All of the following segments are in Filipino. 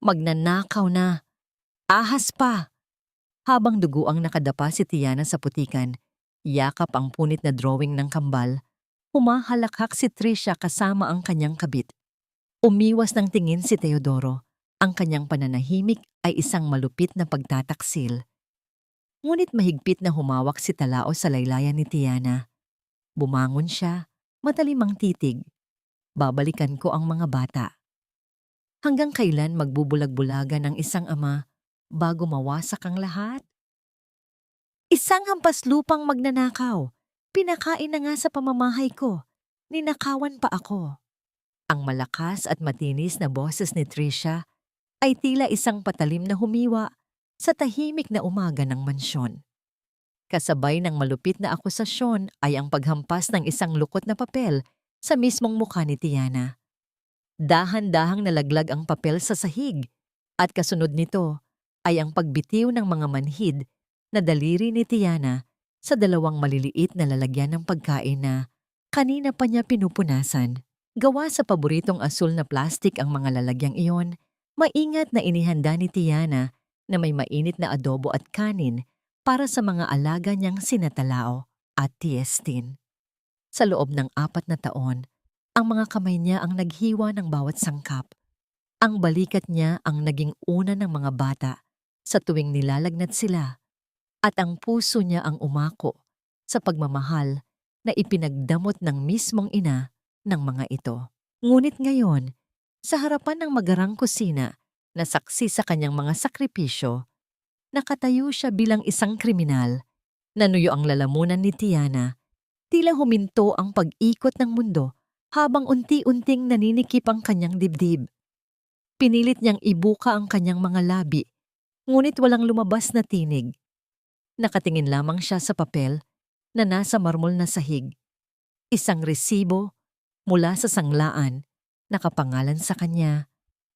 Magnanakaw na. Ahas pa. Habang dugo ang nakadapa si Tiana sa putikan, yakap ang punit na drawing ng kambal, humahalakhak si Trisha kasama ang kanyang kabit. Umiwas ng tingin si Teodoro. Ang kanyang pananahimik ay isang malupit na pagtataksil. Ngunit mahigpit na humawak si Talao sa laylayan ni Tiana. Bumangon siya, matalimang titig. Babalikan ko ang mga bata. Hanggang kailan magbubulag-bulagan ng isang ama bago mawasak ang lahat? Isang hampas lupang magnanakaw. Pinakain na nga sa pamamahay ko. Ninakawan pa ako. Ang malakas at matinis na boses ni Trisha ay tila isang patalim na humiwa sa tahimik na umaga ng mansyon. Kasabay ng malupit na akusasyon ay ang paghampas ng isang lukot na papel sa mismong mukha ni Tiana. Dahan-dahang nalaglag ang papel sa sahig at kasunod nito ay ang pagbitiw ng mga manhid na daliri ni Tiana sa dalawang maliliit na lalagyan ng pagkain na kanina pa niya pinupunasan. Gawa sa paboritong asul na plastik ang mga lalagyang iyon, maingat na inihanda ni Tiana na may mainit na adobo at kanin para sa mga alaga niyang sina Talao at Tiestin. Sa loob ng 4 na taon, ang mga kamay niya ang naghiwa ng bawat sangkap. Ang balikat niya ang naging una ng mga bata sa tuwing nilalagnat sila, at ang puso niya ang umako sa pagmamahal na ipinagdamot ng mismong ina ng mga ito. Ngunit ngayon, sa harapan ng magarang kusina na saksi sa kanyang mga sakripisyo, nakatayo siya bilang isang kriminal. Nanuyo ang lalamunan ni Tiana, tila huminto ang pag-ikot ng mundo habang unti-unting naninikip ang kanyang dibdib. Pinilit niyang ibuka ang kanyang mga labi, ngunit walang lumabas na tinig. Nakatingin lamang siya sa papel na nasa marmol na sahig. Isang resibo mula sa sanglaan, nakapangalan sa kanya,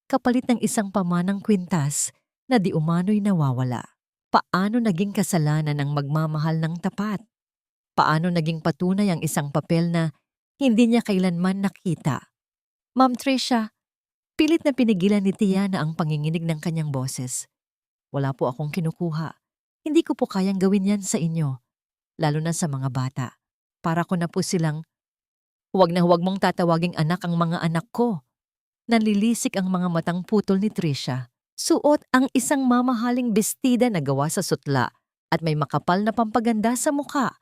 kapalit ng isang pamanang kwintas na di umano'y nawawala. Paano naging kasalanan ng magmamahal ng tapat? Paano naging patunay ang isang papel na hindi niya kailanman nakita? Ma'am Tricia, pilit na pinigilan ni Tiana ang panginginig ng kanyang boses. Wala po akong kinukuha. Hindi ko po kayang gawin yan sa inyo, lalo na sa mga bata. Para ko na po silang, huwag na huwag mong tatawaging anak ang mga anak ko. Nanlilisik ang mga matang putol ni Tricia. Suot ang isang mamahaling bestida na gawa sa sutla at may makapal na pampaganda sa mukha.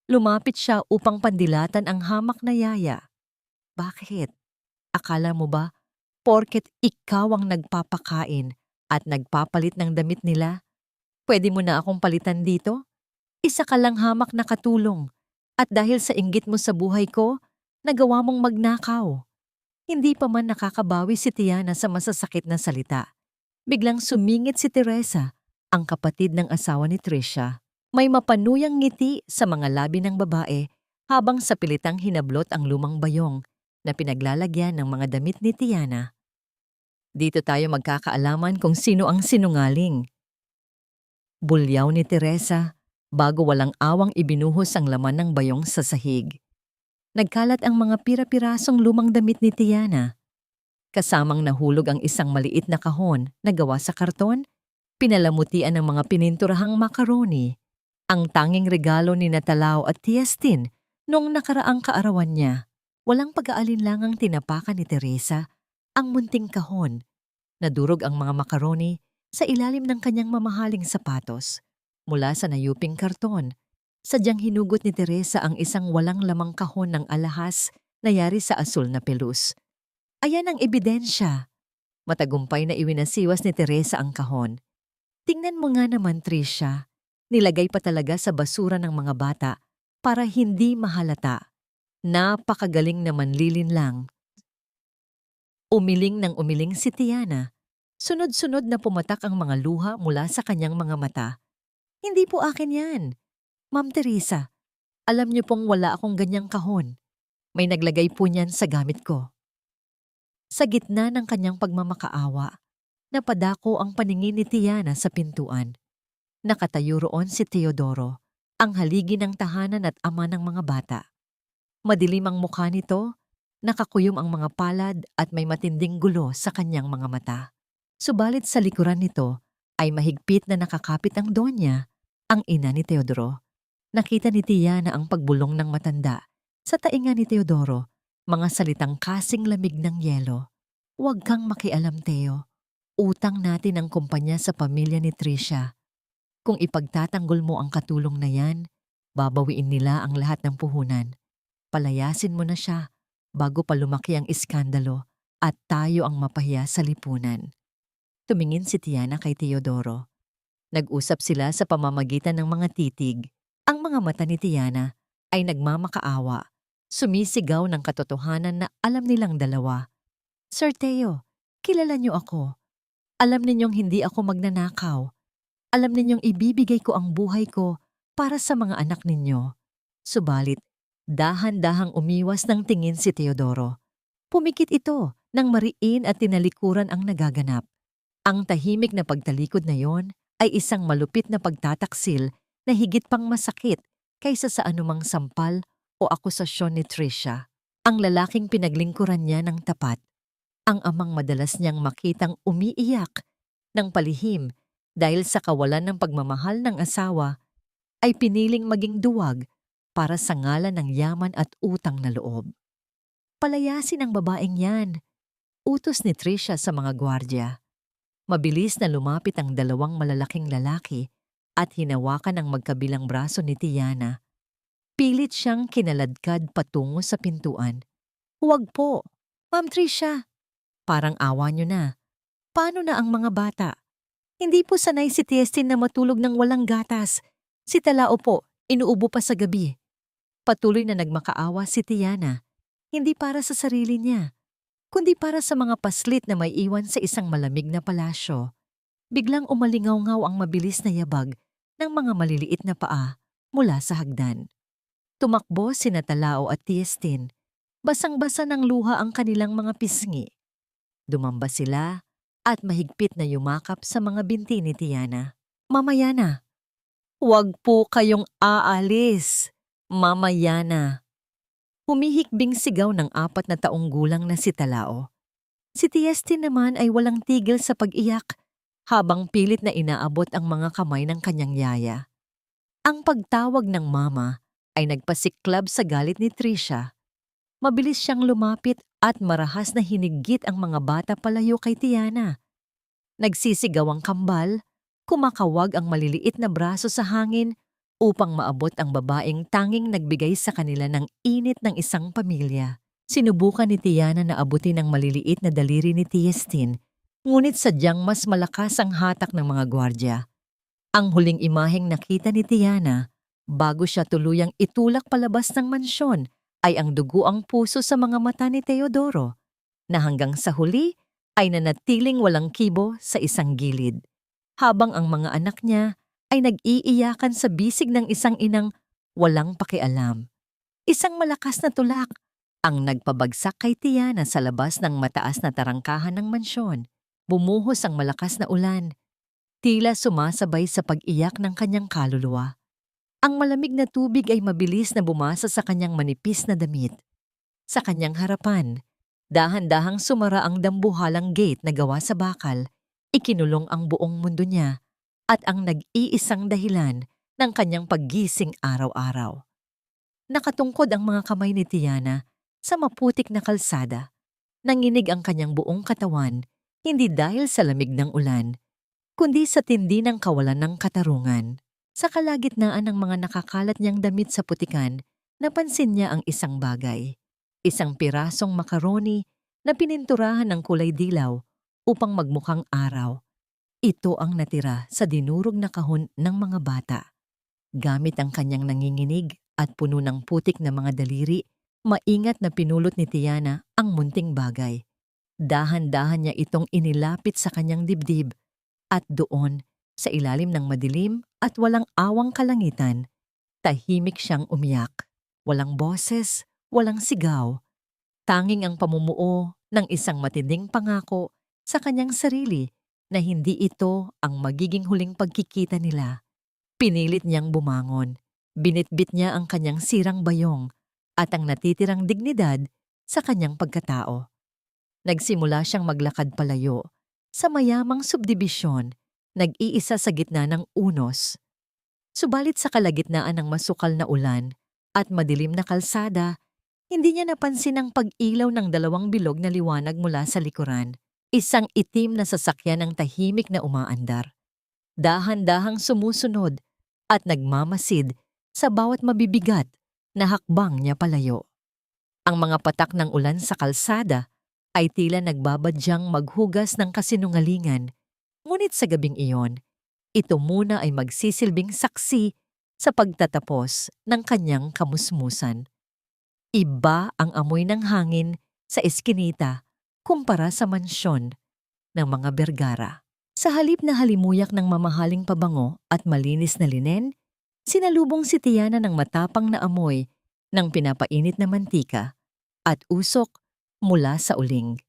Lumapit siya upang pandilatan ang hamak na yaya. Bakit? Akala mo ba, porket ikaw ang nagpapakain at nagpapalit ng damit nila, pwede mo na akong palitan dito? Isa ka lang hamak na katulong, at dahil sa inggit mo sa buhay ko, nagawa mong magnakaw. Hindi pa man nakakabawi si Tiana sa masasakit na salita. Biglang sumingit si Teresa, ang kapatid ng asawa ni Tricia. May mapanuyang ngiti sa mga labi ng babae habang sa pilitang hinablot ang lumang bayong na pinaglalagyan ng mga damit ni Tiana. Dito tayo magkakaalaman kung sino ang sinungaling. Bulyaw ni Teresa bago walang awang ibinuhos ang laman ng bayong sa sahig. Nagkalat ang mga pira-pirasong lumang damit ni Tiana. Kasamang nahulog ang isang maliit na kahon na gawa sa karton, pinalamutian ng mga pininturahang macaroni, ang tanging regalo ni Talao at Tiestin noong nakaraang kaarawan niya. Walang pag-aalinlangang tinapakan ni Teresa ang munting kahon. Nadurog ang mga macaroni sa ilalim ng kanyang mamahaling sapatos. Mula sa nayuping karton, sadyang hinugot ni Teresa ang isang walang lamang kahon ng alahas na yari sa asul na pelus. Ayan ang ebidensya. Matagumpay na iwinasiwas ni Teresa ang kahon. Tingnan mo nga naman, Tricia. Nilagay pa talaga sa basura ng mga bata para hindi mahalata. Napakagaling na manlilin lang. Umiling ng umiling si Tiana. Sunod-sunod na pumatak ang mga luha mula sa kanyang mga mata. Hindi po akin yan. Ma'am Teresa, alam niyo pong wala akong ganyang kahon. May naglagay po niyan sa gamit ko. Sa gitna ng kanyang pagmamakaawa, napadako ang paningin ni Tiana sa pintuan. Nakatayo roon si Teodoro, ang haligi ng tahanan at ama ng mga bata. Madilim ang mukha nito, nakakuyom ang mga palad at may matinding gulo sa kanyang mga mata. Subalit sa likuran nito ay mahigpit na nakakapit ang Donya, ang ina ni Teodoro. Nakita ni Tiana ang pagbulong ng matanda. Sa tainga ni Teodoro, mga salitang kasing lamig ng yelo. Huwag kang makialam, Teo. Utang natin ang kumpanya sa pamilya ni Tricia. Kung ipagtatanggol mo ang katulong na yan, babawiin nila ang lahat ng puhunan. Palayasin mo na siya bago pa lumaki ang iskandalo at tayo ang mapahiya sa lipunan. Tumingin si Tiana kay Teodoro. Nag-usap sila sa pamamagitan ng mga titig. Ang mga mata ni Tiana ay nagmamakaawa. Sumisigaw ng katotohanan na alam nilang dalawa. Sir Teo, kilala niyo ako. Alam ninyong hindi ako magnanakaw. Alam ninyong ibibigay ko ang buhay ko para sa mga anak ninyo. Subalit, dahan-dahang umiwas ng tingin si Teodoro. Pumikit ito nang mariin at tinalikuran ang nagaganap. Ang tahimik na pagtalikod na yon ay isang malupit na pagtataksil na higit pang masakit kaysa sa anumang sampal o akusasyon ni Tricia. Ang lalaking pinaglingkuran niya ng tapat. Ang amang madalas niyang makitang umiiyak ng palihim dahil sa kawalan ng pagmamahal ng asawa ay piniling maging duwag para sa ngalan ng yaman at utang na loob. Palayasin ang babaeng yan, utos ni Tricia sa mga gwardya. Mabilis na lumapit ang dalawang malalaking lalaki at hinawakan ang magkabilang braso ni Tiana. Pilit siyang kinaladkad patungo sa pintuan. Huwag po, Ma'am Tricia. Parang awa niyo na. Paano na ang mga bata? Hindi po sanay si Tiestin na matulog ng walang gatas. Si Talao po, inuubo pa sa gabi. Patuloy na nagmakaawa si Tiana. Hindi para sa sarili niya, kundi para sa mga paslit na may iwan sa isang malamig na palasyo. Biglang umalingaw-ngaw ang mabilis na yabag ng mga maliliit na paa mula sa hagdan. Tumakbo sina Talao at Tiestin. Basang-basa ng luha ang kanilang mga pisngi. Dumamba sila at mahigpit na yumakap sa mga binti ni Tiana. Mamaya na. Huwag po kayong aalis. Mamaya na. Humihikbing sigaw ng 4 na taong gulang na si Talao. Si Tiestin naman ay walang tigil sa pag-iyak habang pilit na inaabot ang mga kamay ng kanyang yaya. Ang pagtawag ng mama ay nagpasiklab sa galit ni Tricia. Mabilis siyang lumapit at marahas na hinigit ang mga bata palayo kay Tiana. Nagsisigaw ang kambal, kumakawag ang maliliit na braso sa hangin upang maabot ang babaeng tanging nagbigay sa kanila ng init ng isang pamilya. Sinubukan ni Tiana na abutin ang maliliit na daliri ni Tiestin, ngunit sadyang mas malakas ang hatak ng mga gwardya. Ang huling imaheng nakita ni Tiana, bago siya tuluyang itulak palabas ng mansyon, ay ang duguang puso sa mga mata ni Teodoro, na hanggang sa huli ay nanatiling walang kibo sa isang gilid, habang ang mga anak niya ay nag-iiyakan sa bisig ng isang inang walang pakialam. Isang malakas na tulak ang nagpabagsak kay Tiana sa labas ng mataas na tarangkahan ng mansyon. Bumuhos ang malakas na ulan, tila sumasabay sa pag-iyak ng kanyang kaluluwa. Ang malamig na tubig ay mabilis na bumasa sa kanyang manipis na damit. Sa kanyang harapan, dahan-dahang sumara ang dambuhalang gate na gawa sa bakal. Ikinulong ang buong mundo niya at ang nag-iisang dahilan ng kanyang paggising araw-araw. Nakatungkod ang mga kamay ni Tiana sa maputik na kalsada. Nanginig ang kanyang buong katawan, hindi dahil sa lamig ng ulan, kundi sa tindi ng kawalan ng katarungan. Sa kalagitnaan ng mga nakakalat niyang damit sa putikan, napansin niya ang isang bagay. Isang pirasong makaroni na pininturahan ng kulay dilaw upang magmukhang araw. Ito ang natira sa dinurog na kahon ng mga bata. Gamit ang kanyang nanginginig at puno ng putik na mga daliri, maingat na pinulot ni Tiana ang munting bagay. Dahan-dahan niya itong inilapit sa kanyang dibdib at doon, sa ilalim ng madilim at walang awang kalangitan, tahimik siyang umiyak. Walang boses, walang sigaw. Tanging ang pamumuo ng isang matinding pangako sa kanyang sarili na hindi ito ang magiging huling pagkikita nila. Pinilit niyang bumangon. Binitbit niya ang kanyang sirang bayong at ang natitirang dignidad sa kanyang pagkatao. Nagsimula siyang maglakad palayo, sa mayamang subdibisyon, nag-iisa sa gitna ng unos. Subalit sa kalagitnaan ng masukal na ulan at madilim na kalsada, hindi niya napansin ang pag-ilaw ng dalawang bilog na liwanag mula sa likuran. Isang itim na sasakyan ng tahimik na umaandar. Dahan-dahang sumusunod at nagmamasid sa bawat mabibigat na hakbang niya palayo. Ang mga patak ng ulan sa kalsada ay tila nagbabadyang maghugas ng kasinungalingan, ngunit sa gabing iyon, ito muna ay magsisilbing saksi sa pagtatapos ng kanyang kamusmusan. Iba ang amoy ng hangin sa eskinita kumpara sa mansyon ng mga Bergara. Sa halip na halimuyak ng mamahaling pabango at malinis na linen, sinalubong si Tiana ng matapang na amoy ng pinapainit na mantika at usok mula sa uling.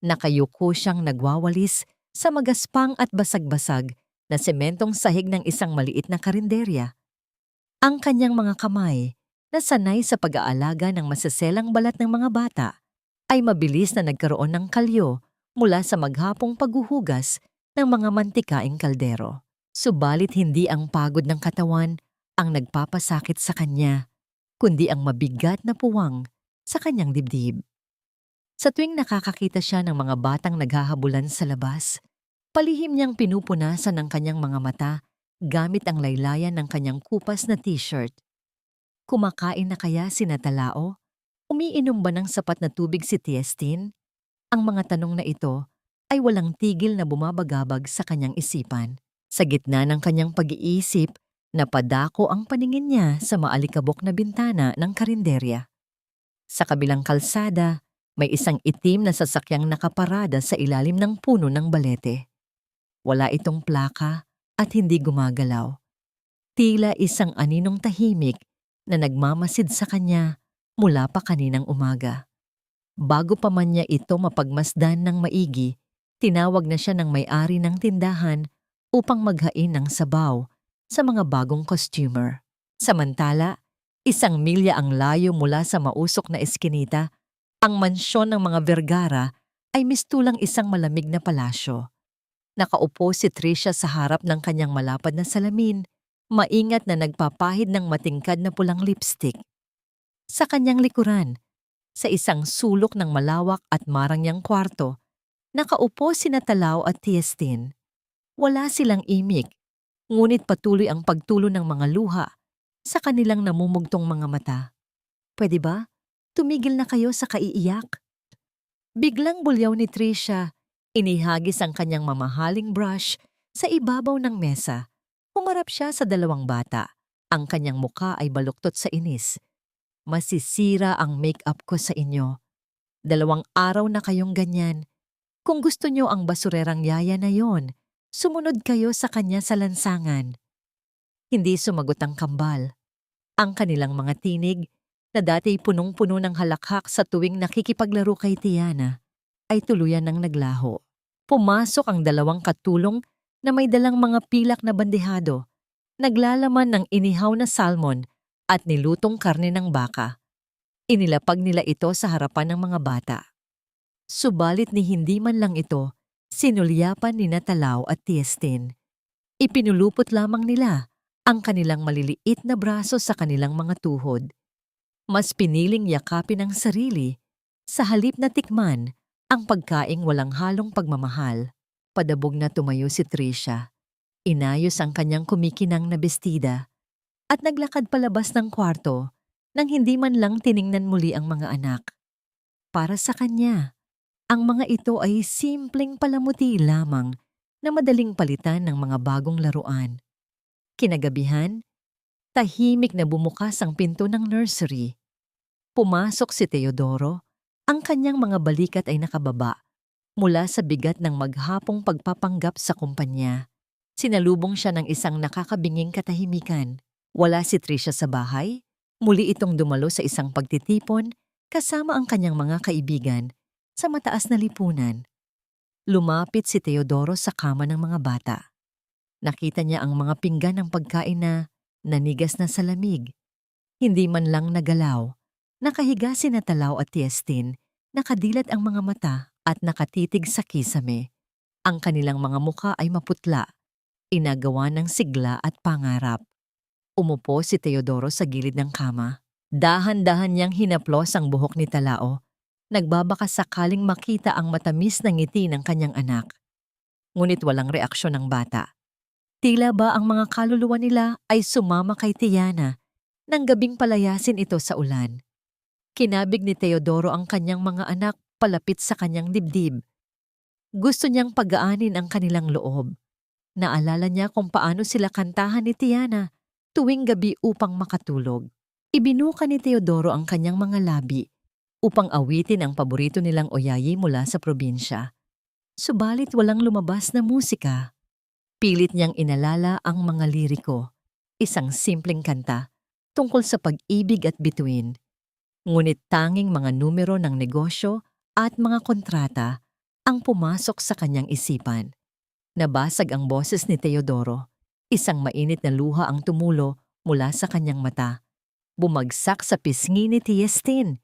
Nakayuko siyang nagwawalis sa magaspang at basag-basag na sementong sahig ng isang maliit na karinderya. Ang kanyang mga kamay, na sanay sa pag-aalaga ng masaselang balat ng mga bata, ay mabilis na nagkaroon ng kalyo mula sa maghapong paghuhugas ng mga mantikaing kaldero. Subalit hindi ang pagod ng katawan ang nagpapasakit sa kanya, kundi ang mabigat na puwang sa kanyang dibdib. Sa tuwing nakakakita siya ng mga batang naghahabulan sa labas, palihim niyang pinupunasan ang kanyang mga mata gamit ang laylayan ng kanyang kupas na t-shirt. Kumakain na kaya si Natalao? Umiinom ba ng sapat na tubig si Tiestin? Ang mga tanong na ito ay walang tigil na bumabagabag sa kanyang isipan. Sa gitna ng kanyang pag-iisip, napadako ang paningin niya sa maalikabok na bintana ng karinderya. Sa kabilang kalsada, may isang itim na sasakyang nakaparada sa ilalim ng puno ng balete. Wala itong plaka at hindi gumagalaw. Tila isang aninong tahimik na nagmamasid sa kanya mula pa kaninang umaga. Bago pa man niya ito mapagmasdan ng maigi, tinawag na siya ng may-ari ng tindahan upang maghain ng sabaw sa mga bagong customer. Samantala, 1 milya ang layo mula sa mausok na eskinita, ang mansyon ng mga Vergara ay mistulang isang malamig na palasyo. Nakaupo si Tricia sa harap ng kanyang malapad na salamin, maingat na nagpapahid ng matingkad na pulang lipstick. Sa kanyang likuran, sa isang sulok ng malawak at marangyang kwarto, nakaupo si Natalao at Tiestin. Wala silang imik, ngunit patuloy ang pagtulo ng mga luha sa kanilang namumugtong mga mata. Pwede ba? Tumigil na kayo sa kaiiyak? Biglang bulyaw ni Tricia, inihagis ang kanyang mamahaling brush sa ibabaw ng mesa. Humarap siya sa 2 bata. Ang kanyang muka ay baluktot sa inis. Masisira ang make-up ko sa inyo. 2 araw na kayong ganyan. Kung gusto nyo ang basurerang yaya na yon, sumunod kayo sa kanya sa lansangan. Hindi sumagot ang kambal. Ang kanilang mga tinig, na dati punong-puno ng halakhak sa tuwing nakikipaglaro kay Tiana, ay tuluyan ng naglaho. Pumasok ang 2 katulong na may dalang mga pilak na bandehado, naglalaman ng inihaw na salmon at nilutong karne ng baka. Inilapag nila ito sa harapan ng mga bata. Subalit ni hindi man lang ito, sinulyapan ni Natalao at Tiestin. Ipinulupot lamang nila ang kanilang maliliit na braso sa kanilang mga tuhod. Mas piniling yakapin ang sarili sa halip na tikman ang pagkaing walang halong pagmamahal. Padabog na tumayo si Tricia. Inayos ang kanyang kumikinang na bestida at naglakad palabas ng kwarto nang hindi man lang tiningnan muli ang mga anak. Para sa kanya, ang mga ito ay simpleng palamuti lamang na madaling palitan ng mga bagong laruan. Kinagabihan, tahimik na bumukas ang pinto ng nursery. Pumasok si Teodoro, ang kanyang mga balikat ay nakababa mula sa bigat ng maghapong pagpapanggap sa kumpanya. Sinalubong siya ng isang nakakabinging katahimikan. Wala si Tricia sa bahay. Muli itong dumalo sa isang pagtitipon kasama ang kanyang mga kaibigan sa mataas na lipunan. Lumapit si Teodoro sa kama ng mga bata. Nakita niya ang mga pinggan ng pagkain na nanigas na sa lamig. Hindi man lang nagalaw. Nakahiga si Natalao at Tiestin, nakadilat ang mga mata at nakatitig sa kisame. Ang kanilang mga muka ay maputla, inagawa ng sigla at pangarap. Umupo si Teodoro sa gilid ng kama. Dahan-dahan niyang hinaplos ang buhok ni Talao. Nagbabaka sakaling makita ang matamis na ngiti ng kanyang anak. Ngunit walang reaksyon ng bata. Tila ba ang mga kaluluwa nila ay sumama kay Tiana nang gabing palayasin ito sa ulan. Kinabig ni Teodoro ang kanyang mga anak palapit sa kanyang dibdib. Gusto niyang pagaanin ang kanilang loob. Naalala niya kung paano sila kantahan ni Tiana tuwing gabi upang makatulog. Ibinuka ni Teodoro ang kanyang mga labi upang awitin ang paborito nilang oyayi mula sa probinsya. Subalit walang lumabas na musika. Pilit niyang inalala ang mga liriko, isang simpleng kanta tungkol sa pag-ibig at bituin. Ngunit tanging mga numero ng negosyo at mga kontrata ang pumasok sa kanyang isipan. Nabasag ang boses ni Teodoro. Isang mainit na luha ang tumulo mula sa kanyang mata. Bumagsak sa pisngi ni Tiestin.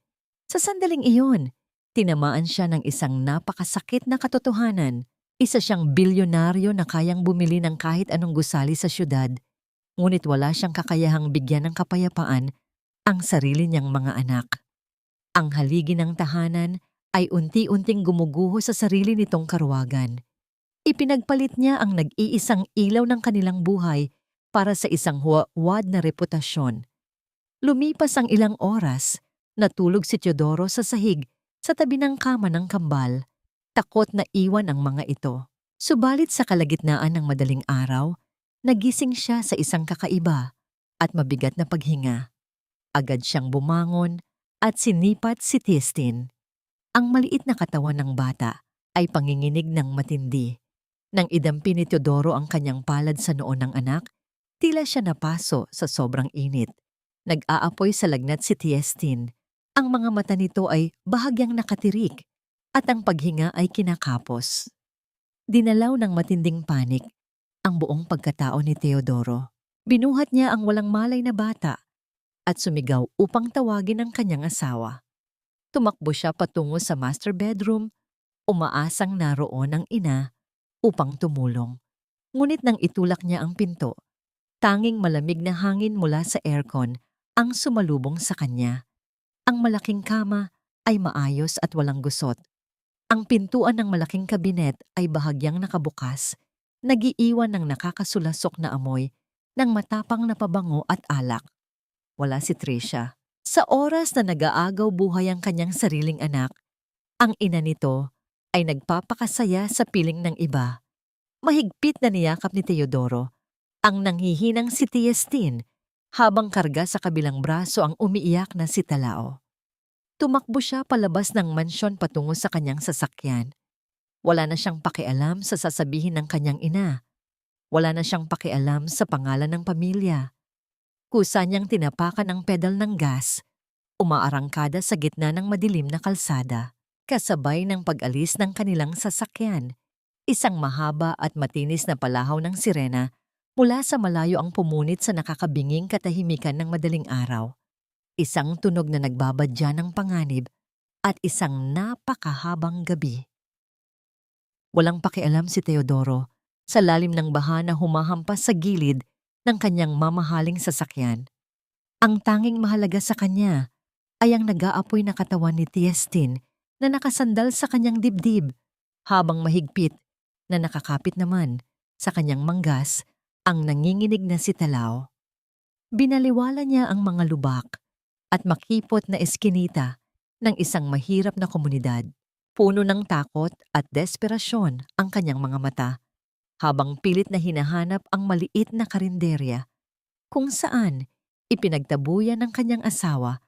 Sa sandaling iyon, tinamaan siya ng isang napakasakit na katotohanan. Isa siyang bilyonaryo na kayang bumili ng kahit anong gusali sa syudad, ngunit wala siyang kakayahang bigyan ng kapayapaan ang sarili niyang mga anak. Ang haligi ng tahanan ay unti-unting gumuguho sa sarili nitong karuwagan. Ipinagpalit niya ang nag-iisang ilaw ng kanilang buhay para sa isang huwad na reputasyon. Lumipas ang ilang oras, natulog si Teodoro sa sahig sa tabi ng kama ng kambal. Takot na iwan ang mga ito. Subalit sa kalagitnaan ng madaling araw, nagising siya sa isang kakaiba at mabigat na paghinga. Agad siyang bumangon at sinipat si Tiestin. Ang maliit na katawan ng bata ay panginginig ng matindi. Nang idampi ni Teodoro ang kanyang palad sa noon ng anak, tila siya napaso sa sobrang init. Nag-aapoy sa lagnat si Tiestin. Ang mga mata nito ay bahagyang nakatirik at ang paghinga ay kinakapos. Dinalaw ng matinding panik ang buong pagkatao ni Teodoro. Binuhat niya ang walang malay na bata at sumigaw upang tawagin ang kanyang asawa. Tumakbo siya patungo sa master bedroom, umaasang naroon ang ina upang tumulong. Ngunit nang itulak niya ang pinto, tanging malamig na hangin mula sa aircon ang sumalubong sa kanya. Ang malaking kama ay maayos at walang gusot. Ang pintuan ng malaking kabinet ay bahagyang nakabukas, nagiiwan ng nakakasulasok na amoy ng matapang na pabango at alak. Wala si Tricia. Sa oras na nag-aagaw buhay ang kanyang sariling anak, ang ina nito ay nagpapakasaya sa piling ng iba. Mahigpit na niyakap ni Teodoro ang nanghihinang si Tiestin habang karga sa kabilang braso ang umiiyak na si Talao. Tumakbo siya palabas ng mansyon patungo sa kanyang sasakyan. Wala na siyang pakialam sa sasabihin ng kanyang ina. Wala na siyang pakialam sa pangalan ng pamilya. Kusa niyang tinapakan ang pedal ng gas, umaarangkada sa gitna ng madilim na kalsada. Kasabay ng pag-alis ng kanilang sasakyan, isang mahaba at matinis na palahaw ng sirena mula sa malayo ang pumunit sa nakakabinging katahimikan ng madaling araw. Isang tunog na nagbabadya ng panganib at isang napakahabang gabi. Walang pakialam si Teodoro sa lalim ng baha na humahampas sa gilid ng kanyang mamahaling sasakyan. Ang tanging mahalaga sa kanya ay ang nag-aapoy na katawan ni Tiestin na nakasandal sa kanyang dibdib habang mahigpit na nakakapit naman sa kanyang manggas ang nanginginig na si Talao. Binaliwala niya ang mga lubak at makipot na eskinita ng isang mahirap na komunidad. Puno ng takot at desperasyon ang kanyang mga mata habang pilit na hinahanap ang maliit na karinderya kung saan ipinagtabuyan ng kanyang asawa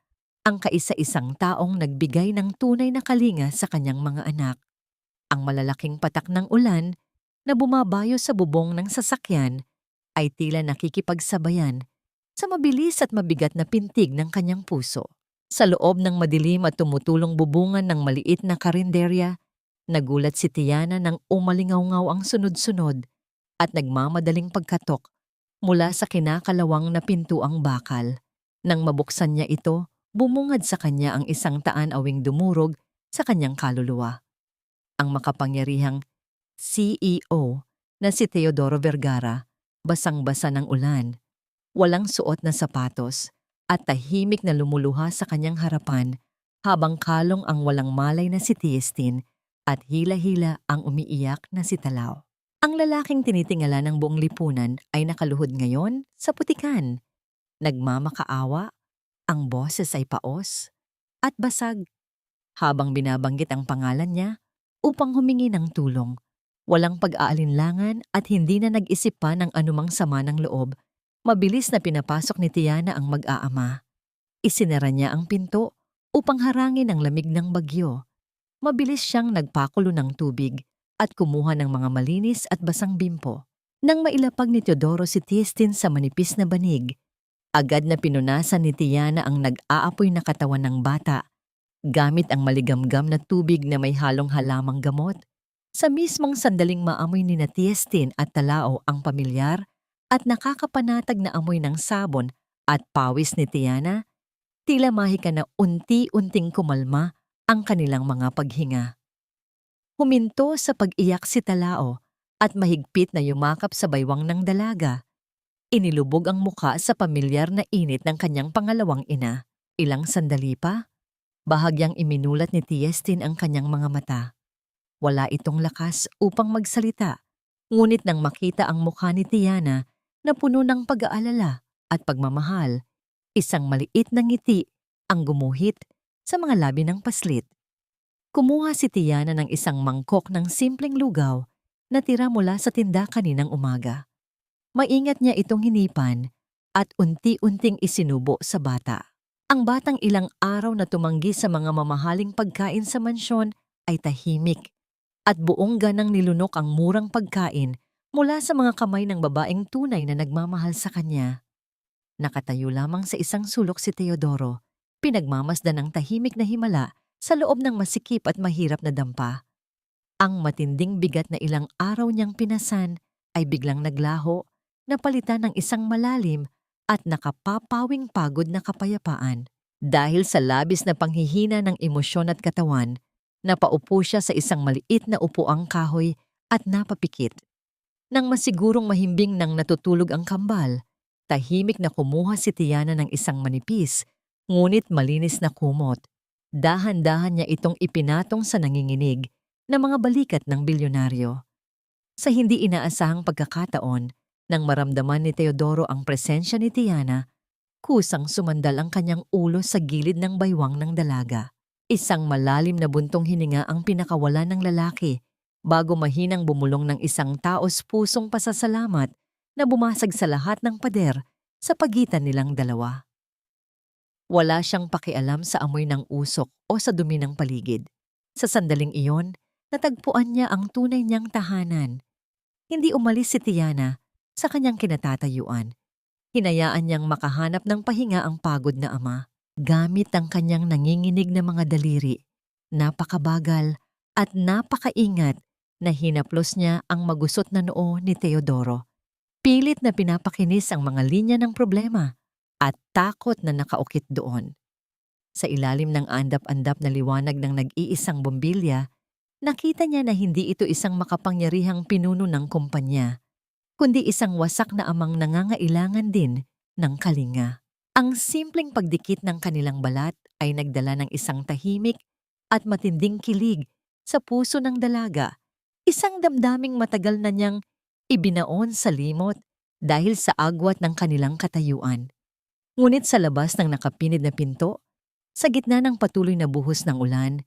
ang kaisa-isang taong nagbigay ng tunay na kalinga sa kanyang mga anak. Ang malalaking patak ng ulan na bumabayo sa bubong ng sasakyan ay tila nakikipagsabayan sa mabilis at mabigat na pintig ng kanyang puso. Sa loob ng madilim at tumutulong bubungan ng maliit na karinderya, nagulat si Tiana nang umalingaw-ngaw ang sunod-sunod at nagmamadaling pagkatok mula sa kinakalawang na pintuang bakal. Nang mabuksan niya ito, bumungad sa kanya ang isang taan-awing dumurog sa kanyang kaluluwa. Ang makapangyarihang CEO na si Teodoro Vergara, basang-basa ng ulan, walang suot na sapatos, at tahimik na lumuluha sa kanyang harapan habang kalong ang walang malay na si Tiestin at hila-hila ang umiiyak na si Talao. Ang lalaking tinitingala ng buong lipunan ay nakaluhod ngayon sa putikan. Nagmamakaawa, ang boses ay paos at basag. Habang binabanggit ang pangalan niya upang humingi ng tulong, walang pag-aalinlangan at hindi na nag-isip pa ng anumang sama ng loob, mabilis na pinapasok ni Tiana ang mag-aama. Isinara niya ang pinto upang harangin ang lamig ng bagyo. Mabilis siyang nagpakulo ng tubig at kumuha ng mga malinis at basang bimpo. Nang mailapag ni Teodoro si Tiestin sa manipis na banig, agad na pinunasan ni Tiana ang nag-aapoy na katawan ng bata gamit ang maligamgam na tubig na may halong halamang gamot. Sa mismong sandaling maamoy ni Tiestin at Talao ang pamilyar at nakakapanatag na amoy ng sabon at pawis ni Tiana, tila mahika na unti-unting kumalma ang kanilang mga paghinga. Huminto sa pag-iyak si Talao at mahigpit na yumakap sa baywang ng dalaga. Inilubog ang muka sa pamilyar na init ng kanyang pangalawang ina. Ilang sandali pa, bahagyang iminulat ni Tiestin ang kanyang mga mata. Wala itong lakas upang magsalita, ngunit nang makita ang mukha ni Tiana na puno ng pag-aalala at pagmamahal, isang maliit na ngiti ang gumuhit sa mga labi ng paslit. Kumuha si Tiana ng isang mangkok ng simpleng lugaw na tira mula sa tinda kaninang umaga. Maingat niya itong hinipan at unti-unting isinubo sa bata. Ang batang ilang araw na tumanggi sa mga mamahaling pagkain sa mansyon ay tahimik at buong ganang nilunok ang murang pagkain mula sa mga kamay ng babaeng tunay na nagmamahal sa kanya. Nakatayo lamang sa isang sulok si Teodoro, pinagmamasdan ng tahimik na himala sa loob ng masikip at mahirap na dampa. Ang matinding bigat na ilang araw niyang pinasan ay biglang naglaho, napalitan ng isang malalim at nakapapawing pagod na kapayapaan. Dahil sa labis na panghihina ng emosyon at katawan, napaupo siya sa isang maliit na upuang kahoy at napapikit. Nang masigurong mahimbing nang natutulog ang kambal, tahimik na kumuha si Tiana ng isang manipis, ngunit malinis na kumot. Dahan-dahan niya itong ipinatong sa nanginginig na mga balikat ng bilyonaryo. Sa hindi inaasahang pagkakataon, nang maramdaman ni Teodoro ang presensya ni Tiana, kusang sumandal ang kanyang ulo sa gilid ng baywang ng dalaga. Isang malalim na buntong hininga ang pinakawala ng lalaki bago mahinang bumulong ng isang taos-pusong pasasalamat na bumasag sa lahat ng pader sa pagitan nilang dalawa. Wala siyang pakialam sa amoy ng usok o sa dumi ng paligid. Sa sandaling iyon, natagpuan niya ang tunay niyang tahanan. Hindi umalis si Tiana sa kanyang kinatatayuan. Hinayaan niyang makahanap ng pahinga ang pagod na ama. Gamit ang kanyang nanginginig na mga daliri, napakabagal at napakaingat na hinaplos niya ang magusot na noo ni Teodoro. Pilit na pinapakinis ang mga linya ng problema at takot na nakaukit doon. Sa ilalim ng andap-andap na liwanag ng nag-iisang bombilya, nakita niya na hindi ito isang makapangyarihang pinuno ng kumpanya, kundi isang wasak na amang nangangailangan din ng kalinga. Ang simpleng pagdikit ng kanilang balat ay nagdala ng isang tahimik at matinding kilig sa puso ng dalaga, isang damdaming matagal na niyang ibinaon sa limot dahil sa agwat ng kanilang katayuan. Ngunit sa labas ng nakapinid na pinto, sa gitna ng patuloy na buhos ng ulan,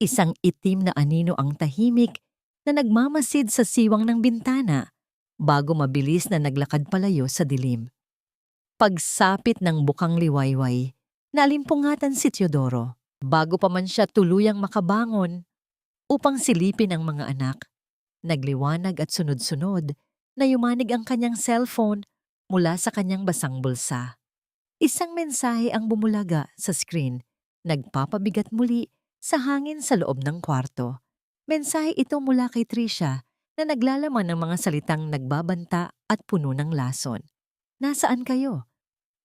isang itim na anino ang tahimik na nagmamasid sa siwang ng bintana bago mabilis na naglakad palayo sa dilim. Pagsapit ng bukang liwayway, nalimpungatan si Teodoro bago pa man siya tuluyang makabangon upang silipin ang mga anak. Nagliwanag at sunod-sunod na yumanig ang kanyang cellphone mula sa kanyang basang bulsa. Isang mensahe ang bumulaga sa screen, nagpapabigat muli sa hangin sa loob ng kwarto. Mensahe ito mula kay Trisha na naglalaman ng mga salitang nagbabanta at puno ng lason. Nasaan kayo?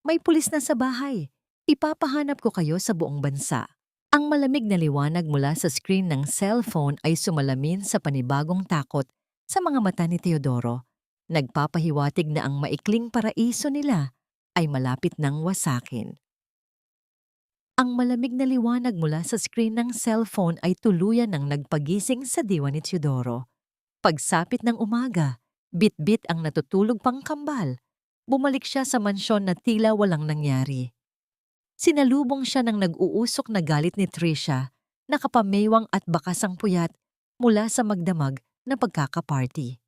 May pulis na sa bahay. Ipapahanap ko kayo sa buong bansa. Ang malamig na liwanag mula sa screen ng cellphone ay sumalamin sa panibagong takot Sa mga mata ni Teodoro, nagpapahiwatig na ang maikling paraiso nila ay malapit ng wasakin. Ang malamig na liwanag mula sa screen ng cellphone ay tuluyan ng nagpagising sa diwa ni Teodoro. Pagsapit ng umaga, bit-bit ang natutulog pang kambal. Bumalik siya sa mansyon na tila walang nangyari. Sinalubong siya ng nag-uusok na galit ni Trisha, nakapamewang at bakas ang puyat mula sa magdamag na pagkakaparty.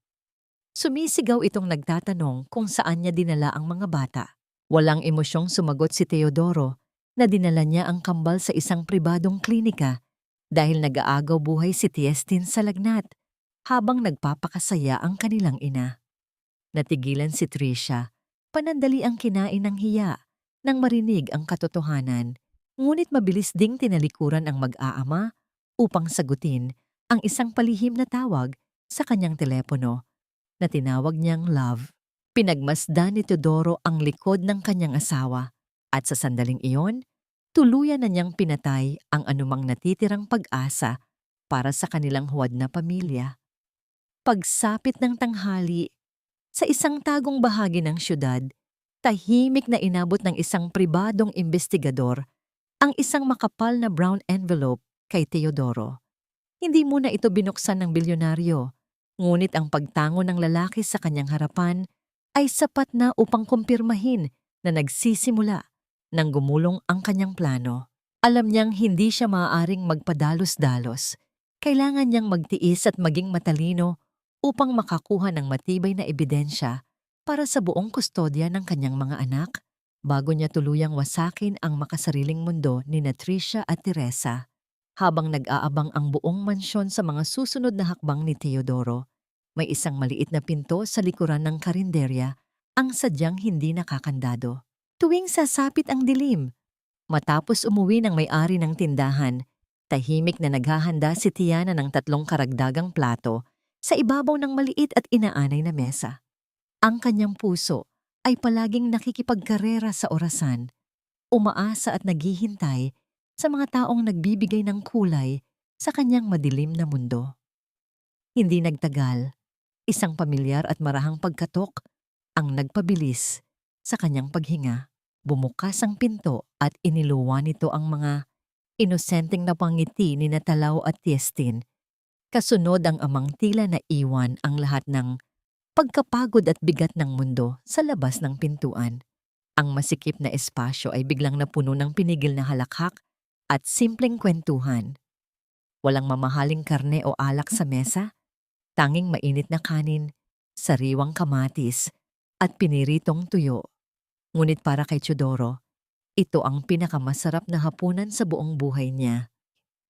Sumisigaw itong nagtatanong kung saan niya dinala ang mga bata. Walang emosyong sumagot si Teodoro na dinala niya ang kambal sa isang pribadong klinika dahil nag-aagaw buhay si Tiestin sa lagnat habang nagpapakasaya ang kanilang ina. Natigilan si Trisha, panandali ang kinain ng hiya nang marinig ang katotohanan, ngunit mabilis ding tinalikuran ang mag-aama upang sagutin ang isang palihim na tawag sa kanyang telepono na tinawag niyang love. Pinagmasdan ni Teodoro ang likod ng kanyang asawa at sa sandaling iyon, tuluyan na niyang pinatay ang anumang natitirang pag-asa para sa kanilang huwad na pamilya. Pagsapit ng tanghali, sa isang tagong bahagi ng syudad, tahimik na inabot ng isang pribadong investigador ang isang makapal na brown envelope kay Teodoro. Hindi muna ito binuksan ng bilyonaryo, ngunit ang pagtango ng lalaki sa kanyang harapan ay sapat na upang kumpirmahin na nagsisimula nang gumulong ang kanyang plano. Alam niyang hindi siya maaaring magpadalos-dalos. Kailangan niyang magtiis at maging matalino upang makakuha ng matibay na ebidensya para sa buong kustodya ng kanyang mga anak bago niya tuluyang wasakin ang makasariling mundo ni Trisha at Teresa. Habang nag-aabang ang buong mansyon sa mga susunod na hakbang ni Teodoro, may isang maliit na pinto sa likuran ng karinderya ang sadyang hindi nakakandado. Tuwing sasapit ang dilim, matapos umuwi ng may-ari ng tindahan, tahimik na naghahanda si Tiana ng 3 karagdagang plato sa ibabaw ng maliit at inaanay na mesa. Ang kanyang puso ay palaging nakikipagkarera sa orasan, umaasa at naghihintay sa mga taong nagbibigay ng kulay sa kanyang madilim na mundo. Hindi nagtagal, isang pamilyar at marahang pagkatok ang nagpabilis sa kanyang paghinga. Bumukas ang pinto at iniluwa nito ang mga inosenteng napangiti ni Talaw at Tiestin. Kasunod ang amang tila na iwan ang lahat ng pagkapagod at bigat ng mundo sa labas ng pintuan. Ang masikip na espasyo ay biglang napuno ng pinigil na halakhak at simpleng kwentuhan. Walang mamahaling karne o alak sa mesa, tanging mainit na kanin, sariwang kamatis, at piniritong tuyo. Ngunit para kay Teodoro, ito ang pinakamasarap na hapunan sa buong buhay niya.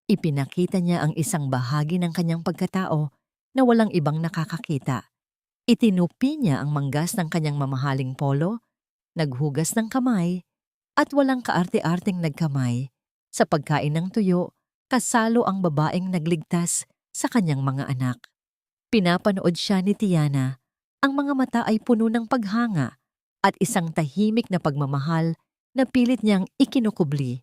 Ipinakita niya ang isang bahagi ng kanyang pagkatao na walang ibang nakakakita. Itinupi niya ang manggas ng kanyang mamahaling polo, naghugas ng kamay, at walang kaarte-arteng nagkamay. Sa pagkain ng tuyo, kasalo ang babaeng nagligtas sa kanyang mga anak. Pinapanood siya ni Tiana, ang mga mata ay puno ng paghanga at isang tahimik na pagmamahal na pilit niyang ikinukubli.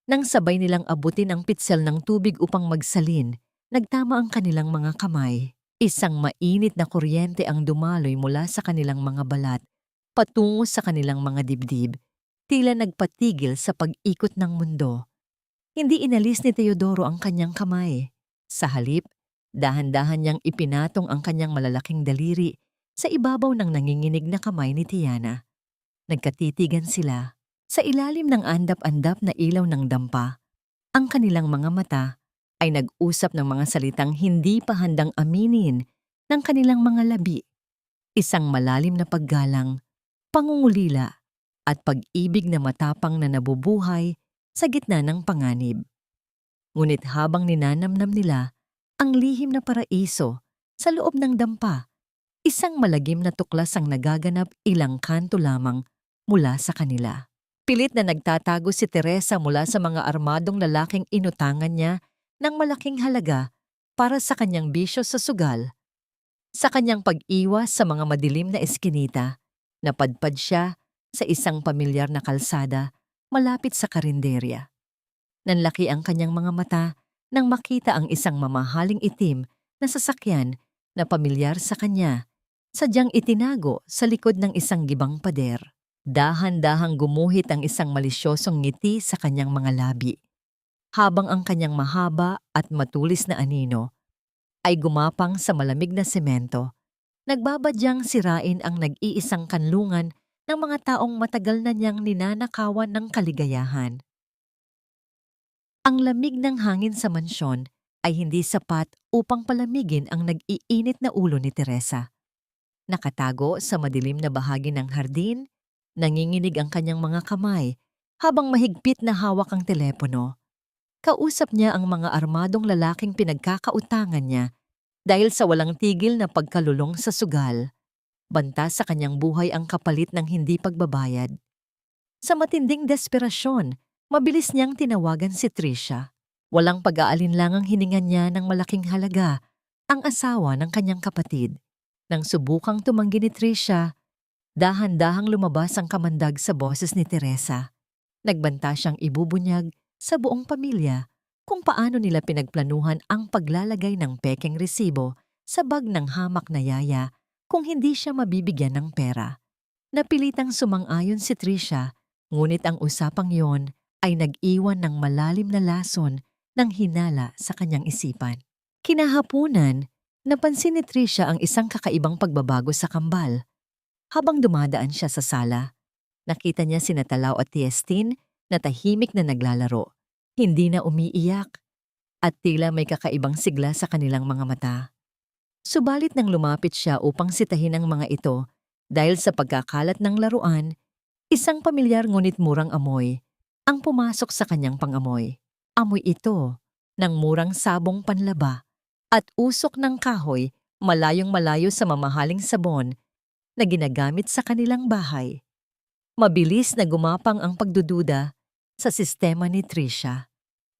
Nang sabay nilang abutin ang pitsel ng tubig upang magsalin, nagtama ang kanilang mga kamay. Isang mainit na kuryente ang dumaloy mula sa kanilang mga balat, patungo sa kanilang mga dibdib, tila nagpatigil sa pag-ikot ng mundo. Hindi inalis ni Teodoro ang kanyang kamay. Sa halip, dahan-dahan niyang ipinatong ang kanyang malalaking daliri sa ibabaw ng nanginginig na kamay ni Tiana. Nagkatitigan sila. Sa ilalim ng andap-andap na ilaw ng dampa, ang kanilang mga mata ay nag-usap ng mga salitang hindi pa handang aminin ng kanilang mga labi. Isang malalim na paggalang, pangungulila, at pag-ibig na matapang na nabubuhay sa gitna ng panganib. Ngunit habang ninanamnam nila ang lihim na paraiso sa loob ng dampa, isang malagim na tuklas ang nagaganap ilang kanto lamang mula sa kanila. Pilit na nagtatago si Teresa mula sa mga armadong lalaking inutangan niya ng malaking halaga para sa kanyang bisyo sa sugal. Sa kanyang pag-iwas sa mga madilim na eskinita, napadpad siya sa isang pamilyar na kalsada malapit sa karinderya. Nanlaki ang kanyang mga mata nang makita ang isang mamahaling itim na sasakyan na pamilyar sa kanya, sadyang itinago sa likod ng isang gibang pader. Dahan-dahang gumuhit ang isang malisyosong ngiti sa kanyang mga labi, habang ang kanyang mahaba at matulis na anino ay gumapang sa malamig na semento, nagbabadyang sirain ang nag-iisang kanlungan ng mga taong matagal na niyang ninanakawan ng kaligayahan. Ang lamig ng hangin sa mansyon ay hindi sapat upang palamigin ang nag-iinit na ulo ni Teresa. Nakatago sa madilim na bahagi ng hardin, nanginginig ang kanyang mga kamay habang mahigpit na hawak ang telepono. Kausap niya ang mga armadong lalaking pinagkakautangan niya dahil sa walang tigil na pagkalulong sa sugal. Banta sa kanyang buhay ang kapalit ng hindi pagbabayad. Sa matinding desperasyon, mabilis niyang tinawagan si Tricia. Walang pag-aalinlangang hiningan niya ng malaking halaga ang asawa ng kanyang kapatid. Nang subukang tumanggi ni Tricia, dahan-dahang lumabas ang kamandag sa boses ni Teresa. Nagbanta siyang ibubunyag sa buong pamilya kung paano nila pinagplanuhan ang paglalagay ng pekeng resibo sa bag ng hamak na yaya kung hindi siya mabibigyan ng pera. Napilitang sumang-ayon si Tricia, ngunit ang usapang yon ay nag-iwan ng malalim na lason ng hinala sa kanyang isipan. Kinahapunan, napansin ni Tricia ang isang kakaibang pagbabago sa kambal. Habang dumadaan siya sa sala, nakita niya sina Talaw at Tiestin na tahimik na naglalaro, hindi na umiiyak, at tila may kakaibang sigla sa kanilang mga mata. Subalit nang lumapit siya upang sitahin ang mga ito, dahil sa pagkakalat ng laruan, isang pamilyar ngunit murang amoy ang pumasok sa kanyang pangamoy. Amoy ito ng murang sabong panlaba at usok ng kahoy malayong malayo sa mamahaling sabon na ginagamit sa kanilang bahay. Mabilis na gumapang ang pagdududa sa sistema ni Tricia.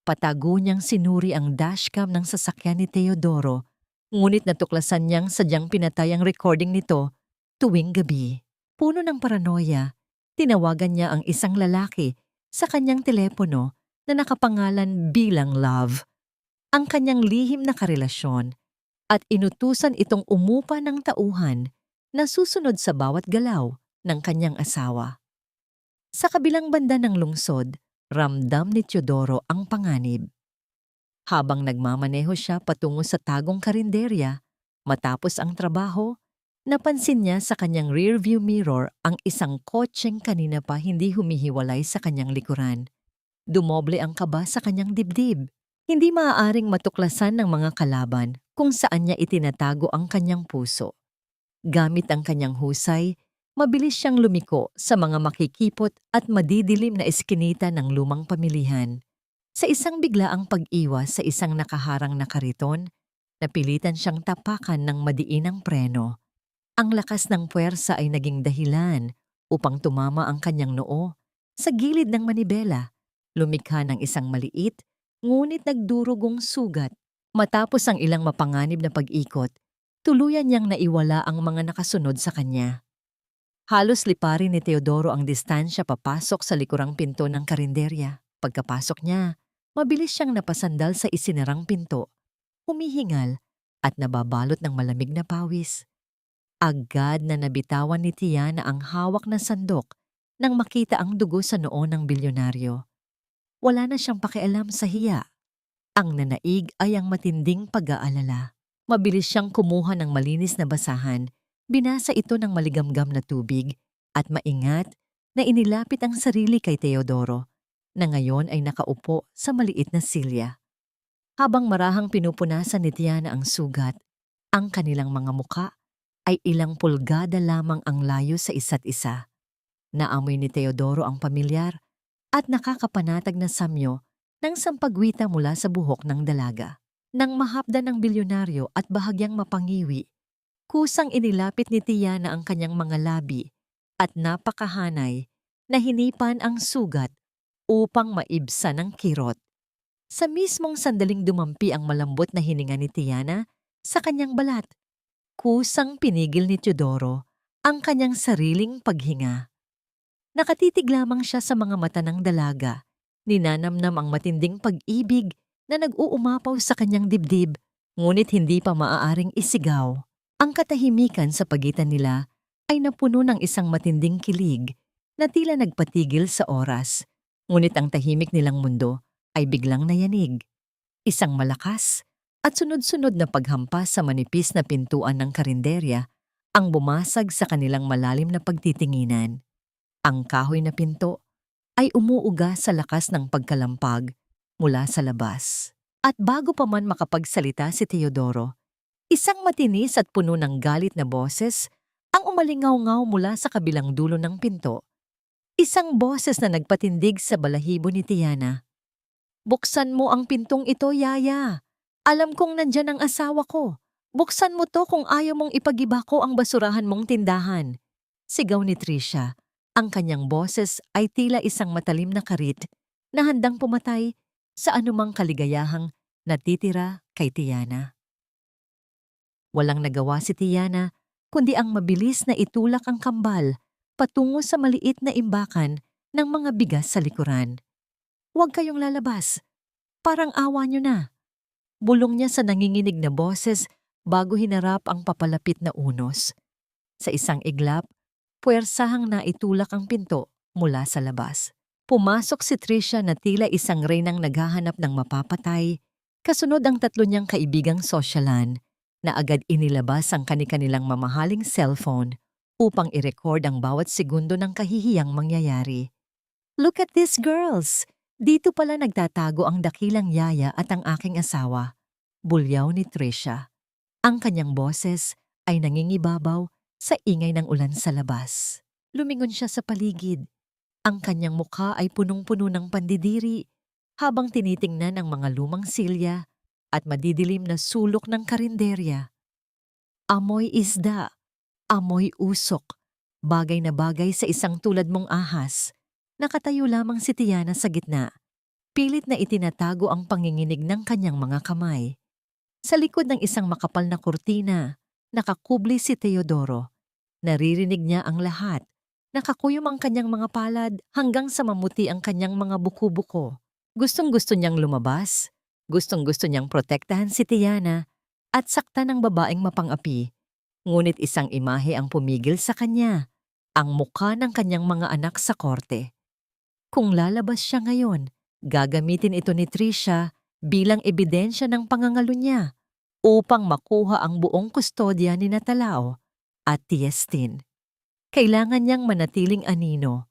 Patago niyang sinuri ang dashcam ng sasakyan ni Teodoro, ngunit natuklasan niyang sadyang pinatay ang recording nito tuwing gabi. Puno ng paranoia, tinawagan niya ang isang lalaki sa kanyang telepono na nakapangalan bilang Love, ang kanyang lihim na karelasyon, at inutusan itong umupa ng tauhan na susunod sa bawat galaw ng kanyang asawa. Sa kabilang banda ng lungsod, ramdam ni Teodoro ang panganib. Habang nagmamaneho siya patungo sa tagong karinderya, matapos ang trabaho, napansin niya sa kanyang rearview mirror ang isang kotseng kanina pa hindi humihiwalay sa kanyang likuran. Dumoble ang kaba sa kanyang dibdib. Hindi maaaring matuklasan ng mga kalaban kung saan niya itinatago ang kanyang puso. Gamit ang kanyang husay, mabilis siyang lumiko sa mga makikipot at madidilim na eskinita ng lumang pamilihan. Sa isang biglaang pag-iwas sa isang nakaharang na kariton, napilitan siyang tapakan ng madiinang preno. Ang lakas ng puwersa ay naging dahilan upang tumama ang kanyang noo sa gilid ng manibela, lumikha ng isang maliit ngunit nagdurugong sugat. Matapos ang ilang mapanganib na pag-ikot, tuluyan niyang naiwala ang mga nakasunod sa kanya. Halos liparin ni Teodoro ang distansya papasok sa likurang pinto ng karinderya. Pagkapasok niya, mabilis siyang napasandal sa isinarang pinto, humihingal at nababalot ng malamig na pawis. Agad na nabitawan ni Tiana ang hawak na sandok nang makita ang dugo sa noo ng bilyonaryo. Wala na siyang pakialam sa hiya. Ang nanaig ay ang matinding pag-aalala. Mabilis siyang kumuha ng malinis na basahan, binasa ito ng maligamgam na tubig at maingat na inilapit ang sarili kay Teodoro, na ngayon ay nakaupo sa maliit na silya. Habang marahang pinupunasan ni Tiana ang sugat, ang kanilang mga muka ay ilang pulgada lamang ang layo sa isa't isa. Naamoy ni Teodoro ang pamilyar at nakakapanatag na samyo ng sampagwita mula sa buhok ng dalaga. Nang mahapdan ng bilyonaryo at bahagyang mapangiwi, kusang inilapit ni Tiana ang kanyang mga labi at napakahanay na hinipan ang sugat upang maibsan ang kirot. Sa mismong sandaling dumampi ang malambot na hininga ni Tiana sa kanyang balat, kusang pinigil ni Teodoro ang kanyang sariling paghinga. Nakatitig lamang siya sa mga mata ng dalaga, ninanamnam ang matinding pag-ibig na nag-uumapaw sa kanyang dibdib ngunit hindi pa maaaring isigaw. Ang katahimikan sa pagitan nila ay napuno ng isang matinding kilig na tila nagpatigil sa oras. Ngunit ang tahimik nilang mundo ay biglang nayanig. Isang malakas at sunod-sunod na paghampas sa manipis na pintuan ng karinderya ang bumasag sa kanilang malalim na pagtitinginan. Ang kahoy na pinto ay umuuga sa lakas ng pagkalampag mula sa labas. At bago pa man makapagsalita si Teodoro, isang matinis at puno ng galit na boses ang umalingaw-ngaw mula sa kabilang dulo ng pinto. Isang boses na nagpatindig sa balahibo ni Tiana. "Buksan mo ang pintong ito, Yaya. Alam kong nandyan ang asawa ko. Buksan mo to kung ayaw mong ipagiba ko ang basurahan mong tindahan." Sigaw ni Tricia. Ang kanyang boses ay tila isang matalim na karit na handang pumatay sa anumang kaligayahang natitira kay Tiana. Walang nagawa si Tiana kundi ang mabilis na itulak ang kambal patungo sa maliit na imbakan ng mga bigas sa likuran. "Huwag kayong lalabas. Parang awa nyo na." Bulong niya sa nanginginig na boses bago hinarap ang papalapit na unos. Sa isang iglap, puwersahang naitulak ang pinto mula sa labas. Pumasok si Tricia na tila isang reynang naghahanap ng mapapatay, kasunod ang tatlo niyang kaibigang sosyalan na agad inilabas ang kani-kanilang mamahaling cellphone upang i-record ang bawat segundo ng kahihiyang mangyayari. "Look at these girls! Dito pala nagtatago ang dakilang yaya at ang aking asawa." Bulyaw ni Tricia. Ang kanyang boses ay nangingibabaw sa ingay ng ulan sa labas. Lumingon siya sa paligid. Ang kanyang mukha ay punong-puno ng pandidiri habang tinitingnan ang mga lumang silya at madidilim na sulok ng karinderya. Amoy isda, amoy usok, bagay na bagay sa isang tulad mong ahas. Nakatayo lamang si Tiana sa gitna. Pilit na itinatago ang panginginig ng kanyang mga kamay. Sa likod ng isang makapal na kurtina, nakakubli si Teodoro. Naririnig niya ang lahat. Nakakuyom ang kanyang mga palad hanggang sa mamuti ang kanyang mga buko-buko. Gustong-gusto niyang lumabas. Gustong-gusto niyang protektahan si Tiana at saktan ng babaeng mapang-api. Ngunit isang imahe ang pumigil sa kanya, ang mukha ng kanyang mga anak sa korte. Kung lalabas siya ngayon, gagamitin ito ni Tricia bilang ebidensya ng pangangalo niya upang makuha ang buong kustodya ni Natalao at Tiestin. Kailangan niyang manatiling anino.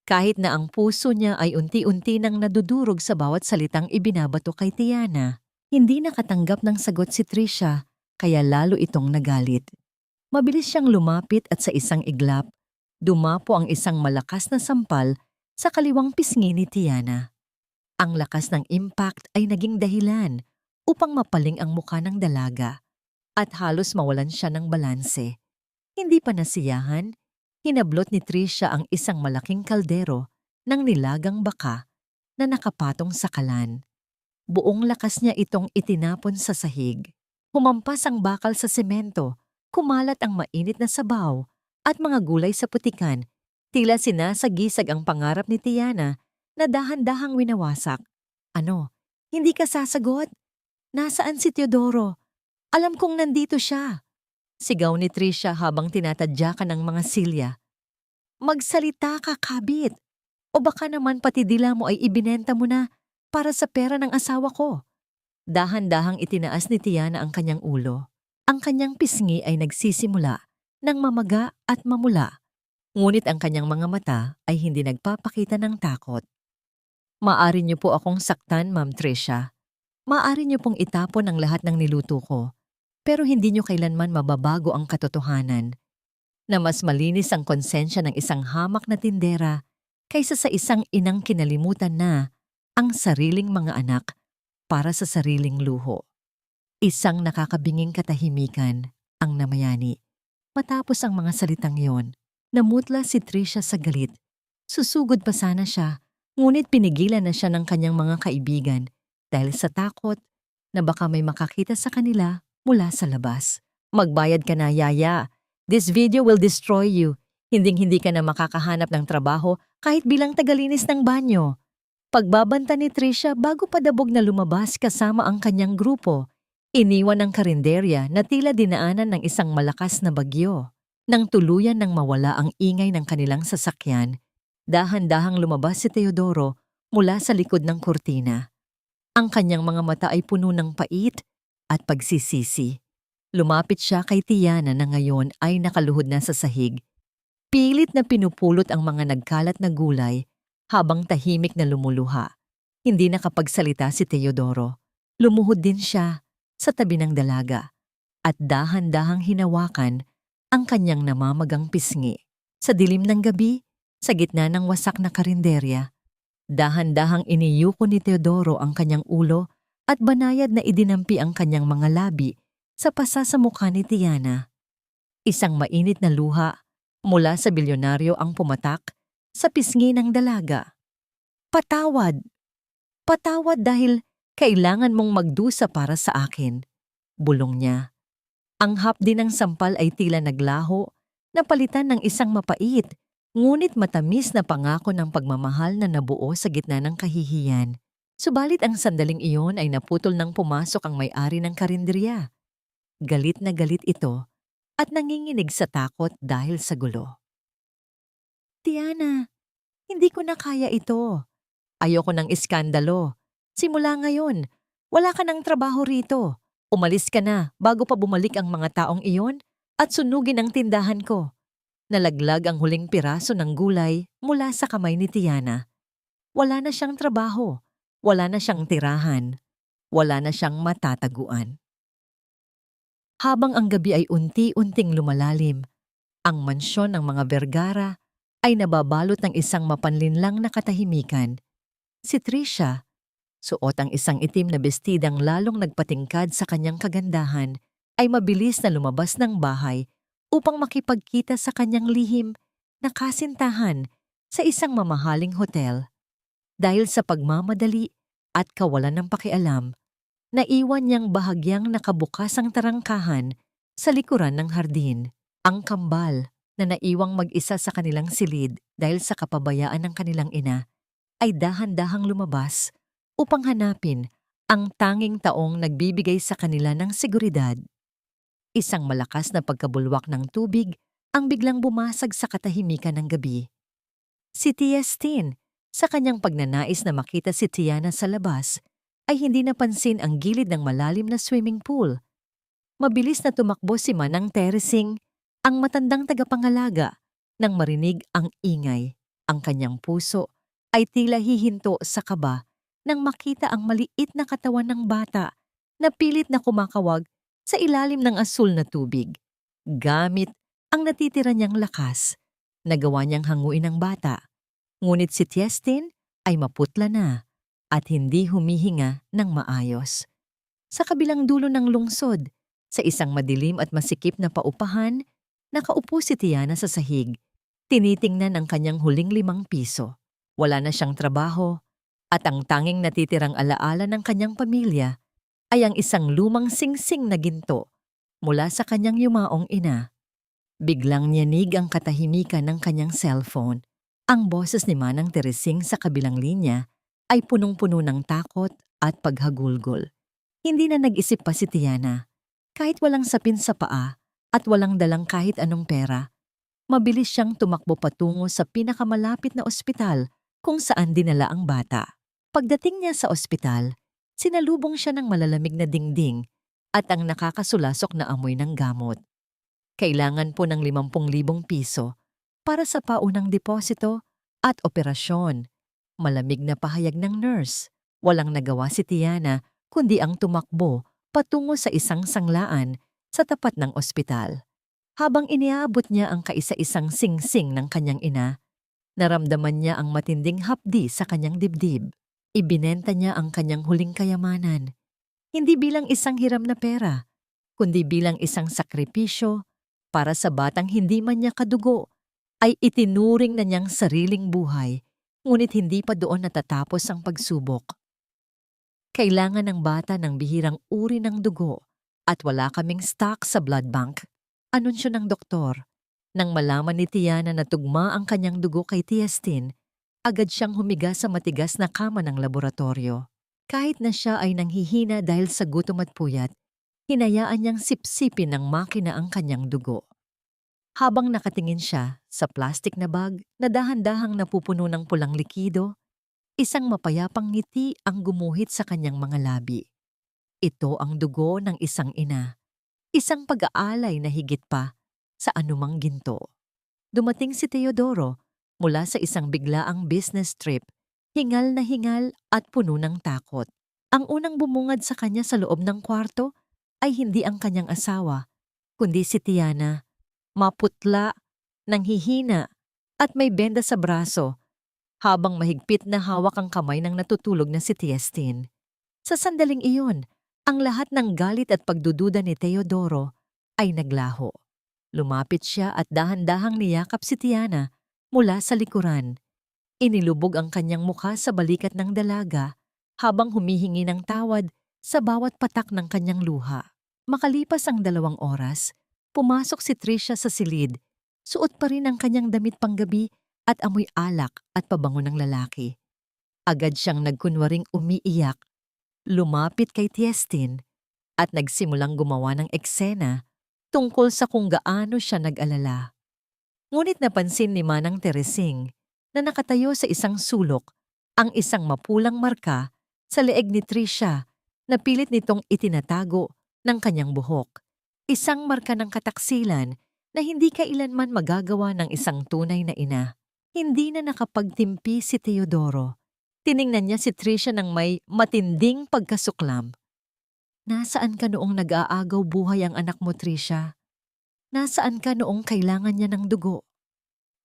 Kahit na ang puso niya ay unti-unti nang nadudurog sa bawat salitang ibinabato kay Tiana, hindi nakatanggap ng sagot si Tricia, kaya lalo itong nagalit. Mabilis siyang lumapit at sa isang iglap, dumapo ang isang malakas na sampal sa kaliwang pisngi ni Tiana. Ang lakas ng impact ay naging dahilan upang mapaling ang mukha ng dalaga at halos mawalan siya ng balanse. Hindi pa nasiyahan, hinablot ni Tricia ang isang malaking kaldero ng nilagang baka na nakapatong sa kalan. Buong lakas niya itong itinapon sa sahig. Humampas ang bakal sa semento, kumalat ang mainit na sabaw at mga gulay sa putikan. Tila sinasagisag ang pangarap ni Tiana na dahan-dahang winawasak. "Ano? Hindi ka sasagot? Nasaan si Teodoro? Alam kong nandito siya." Sigaw ni Tricia habang tinatadyakan ng mga silya. "Magsalita ka, kabit! O baka naman pati dila mo ay ibinenta mo na para sa pera ng asawa ko." Dahan-dahang itinaas ni Tiana ang kanyang ulo. Ang kanyang pisngi ay nagsisimula ng mamaga at mamula. Ngunit ang kanyang mga mata ay hindi nagpapakita ng takot. "Maaari niyo po akong saktan, Ma'am Tricia. Maaari niyo pong itapon ang lahat ng niluto ko. Pero hindi niyo kailanman mababago ang katotohanan na mas malinis ang konsensya ng isang hamak na tindera kaysa sa isang inang kinalimutan na ang sariling mga anak para sa sariling luho." Isang nakakabinging katahimikan ang namayani. Matapos ang mga salitang yon, namutla si Tricia sa galit. Susugod pa sana siya, ngunit pinigilan na siya ng kanyang mga kaibigan dahil sa takot na baka may makakita sa kanila mula sa labas. "Magbayad ka na, Yaya. This video will destroy you. Hinding-hindi ka na makakahanap ng trabaho kahit bilang tagalinis ng banyo." Pagbabanta ni Tricia bago padabog na lumabas kasama ang kanyang grupo. Iniwan ng karinderya na tila dinaanan ng isang malakas na bagyo. Nang tuluyan ng mawala ang ingay ng kanilang sasakyan, dahan-dahang lumabas si Teodoro mula sa likod ng kurtina. Ang kanyang mga mata ay puno ng pait at pagsisisi. Lumapit siya kay Tiana na ngayon ay nakaluhod na sa sahig. Pilit na pinupulot ang mga nagkalat na gulay habang tahimik na lumuluha. Hindi nakapagsalita si Teodoro. Lumuhod din siya sa tabi ng dalaga at dahan-dahang hinawakan ang kanyang namamagang pisngi. Sa dilim ng gabi, sa gitna ng wasak na karinderya, dahan-dahang iniyuko ni Teodoro ang kanyang ulo at banayad na idinampi ang kanyang mga labi sa pasa sa mukha ni Tiana. Isang mainit na luha mula sa bilyonaryo ang pumatak sa pisngi ng dalaga. Patawad! Patawad dahil kailangan mong magdusa para sa akin, bulong niya. Ang hapdi ng sampal ay tila naglaho, napalitan ng isang mapait, ngunit matamis na pangako ng pagmamahal na nabuo sa gitna ng kahihiyan. Subalit ang sandaling iyon ay naputol nang pumasok ang may-ari ng karinderya. Galit na galit ito at nanginginig sa takot dahil sa gulo. Tiana, hindi ko na kaya ito. Ayoko ng iskandalo. Simula ngayon, wala ka ng trabaho rito. Umalis ka na bago pa bumalik ang mga taong iyon at sunugin ang tindahan ko. Nalaglag ang huling piraso ng gulay mula sa kamay ni Tiana. Wala na siyang trabaho, wala na siyang tirahan, wala na siyang matataguan. Habang ang gabi ay unti-unting lumalalim, ang mansyon ng mga Vergara ay nababalot ng isang mapanlinlang na katahimikan. Si Tricia, suot ang isang itim na bestidang lalong nagpatingkad sa kanyang kagandahan, ay mabilis na lumabas ng bahay upang makipagkita sa kanyang lihim na kasintahan sa isang mamahaling hotel. Dahil sa pagmamadali at kawalan ng pakialam, naiwan niyang bahagyang nakabukas ang tarangkahan sa likuran ng hardin. Ang kambal na naiwang mag-isa sa kanilang silid dahil sa kapabayaan ng kanilang ina ay dahan-dahang lumabas upang hanapin ang tanging taong nagbibigay sa kanila ng seguridad. Isang malakas na pagkabulwak ng tubig ang biglang bumasag sa katahimikan ng gabi. Si Tiestin, sa kanyang pagnanais na makita si Tiana sa labas, ay hindi napansin ang gilid ng malalim na swimming pool. Mabilis na tumakbo si Manang Teresing, ang matandang tagapangalaga, nang marinig ang ingay. Ang kanyang puso ay tila hihinto sa kaba nang makita ang maliit na katawan ng bata na pilit na kumakawag sa ilalim ng asul na tubig. Gamit ang natitira niyang lakas, nagawa niyang hanguin ang bata. Ngunit si Tiestin ay maputla na at hindi humihinga ng maayos. Sa kabilang dulo ng lungsod, sa isang madilim at masikip na paupahan, nakaupo si Tiana sa sahig. Tinitingnan ang kanyang huling 5 piso. Wala na siyang trabaho, at ang tanging natitirang alaala ng kanyang pamilya ay ang isang lumang singsing na ginto mula sa kanyang yumaong ina. Biglang niyanig ang katahimikan ng kanyang cellphone. Ang boses ni Manang Teresing sa kabilang linya ay punong-puno ng takot at paghagulgol. Hindi na nag-isip pa si Tiana. Kahit walang sapin sa paa at walang dalang kahit anong pera, mabilis siyang tumakbo patungo sa pinakamalapit na ospital kung saan dinala ang bata. Pagdating niya sa ospital, sinalubong siya ng malalamig na dingding at ang nakakasulasok na amoy ng gamot. Kailangan po ng 50,000 piso para sa paunang deposito at operasyon. Malamig na pahayag ng nurse. Walang nagawa si Tiana kundi ang tumakbo patungo sa isang sanglaan sa tapat ng ospital. Habang iniabot niya ang kaisa-isang singsing ng kanyang ina, naramdaman niya ang matinding hapdi sa kanyang dibdib. Ibinenta niya ang kanyang huling kayamanan, hindi bilang isang hiram na pera, kundi bilang isang sakripisyo para sa batang hindi man niya kadugo, ay itinuring na niyang sariling buhay, ngunit hindi pa doon natatapos ang pagsubok. Kailangan ng bata ng bihirang uri ng dugo at wala kaming stock sa blood bank, anunsyo ng doktor. Nang malaman ni Tiana na tugma ang kanyang dugo kay Tiestin, agad siyang humiga sa matigas na kama ng laboratorio. Kahit na siya ay nanghihina dahil sa gutom at puyat, Hinayaan niyang sipsipin ng makina ang kanyang dugo. Habang nakatingin siya sa plastic na bag na dahan-dahang napupuno ng pulang likido, isang mapayapang ngiti ang gumuhit sa kanyang mga labi. Ito ang dugo ng isang ina, isang pag-aalay na higit pa sa anumang ginto. Dumating si Teodoro mula sa isang biglaang business trip, hingal na hingal at puno ng takot. Ang unang bumungad sa kanya sa loob ng kwarto ay hindi ang kanyang asawa, kundi si Tiana, maputla, nanghihina at may benda sa braso, habang mahigpit na hawak ang kamay ng natutulog na si Tiestin. Sa sandaling iyon, ang lahat ng galit at pagdududa ni Teodoro ay naglaho. Lumapit siya at dahan-dahang niyakap si Tiana mula sa likuran. Inilubog ang kanyang mukha sa balikat ng dalaga habang humihingi ng tawad sa bawat patak ng kanyang luha. Makalipas ang 2 oras, pumasok si Trisha sa silid. Suot pa rin ang kanyang damit panggabi at amoy alak at pabango ng lalaki. Agad siyang nagkunwaring umiiyak, lumapit kay Tiestin at nagsimulang gumawa ng eksena tungkol sa kung gaano siya nag-alala. Ngunit napansin ni Manang Teresing na nakatayo sa isang sulok ang isang mapulang marka sa leeg ni Trisha na pilit nitong itinatago ng kanyang buhok. Isang marka ng kataksilan na hindi kailanman magagawa ng isang tunay na ina. Hindi na nakapagtimpi si Teodoro. Tiningnan niya si Trisha ng may matinding pagkasuklam. Nasaan ka noong nag-aagaw buhay ang anak mo, Trisha? Nasaan ka noong kailangan niya ng dugo?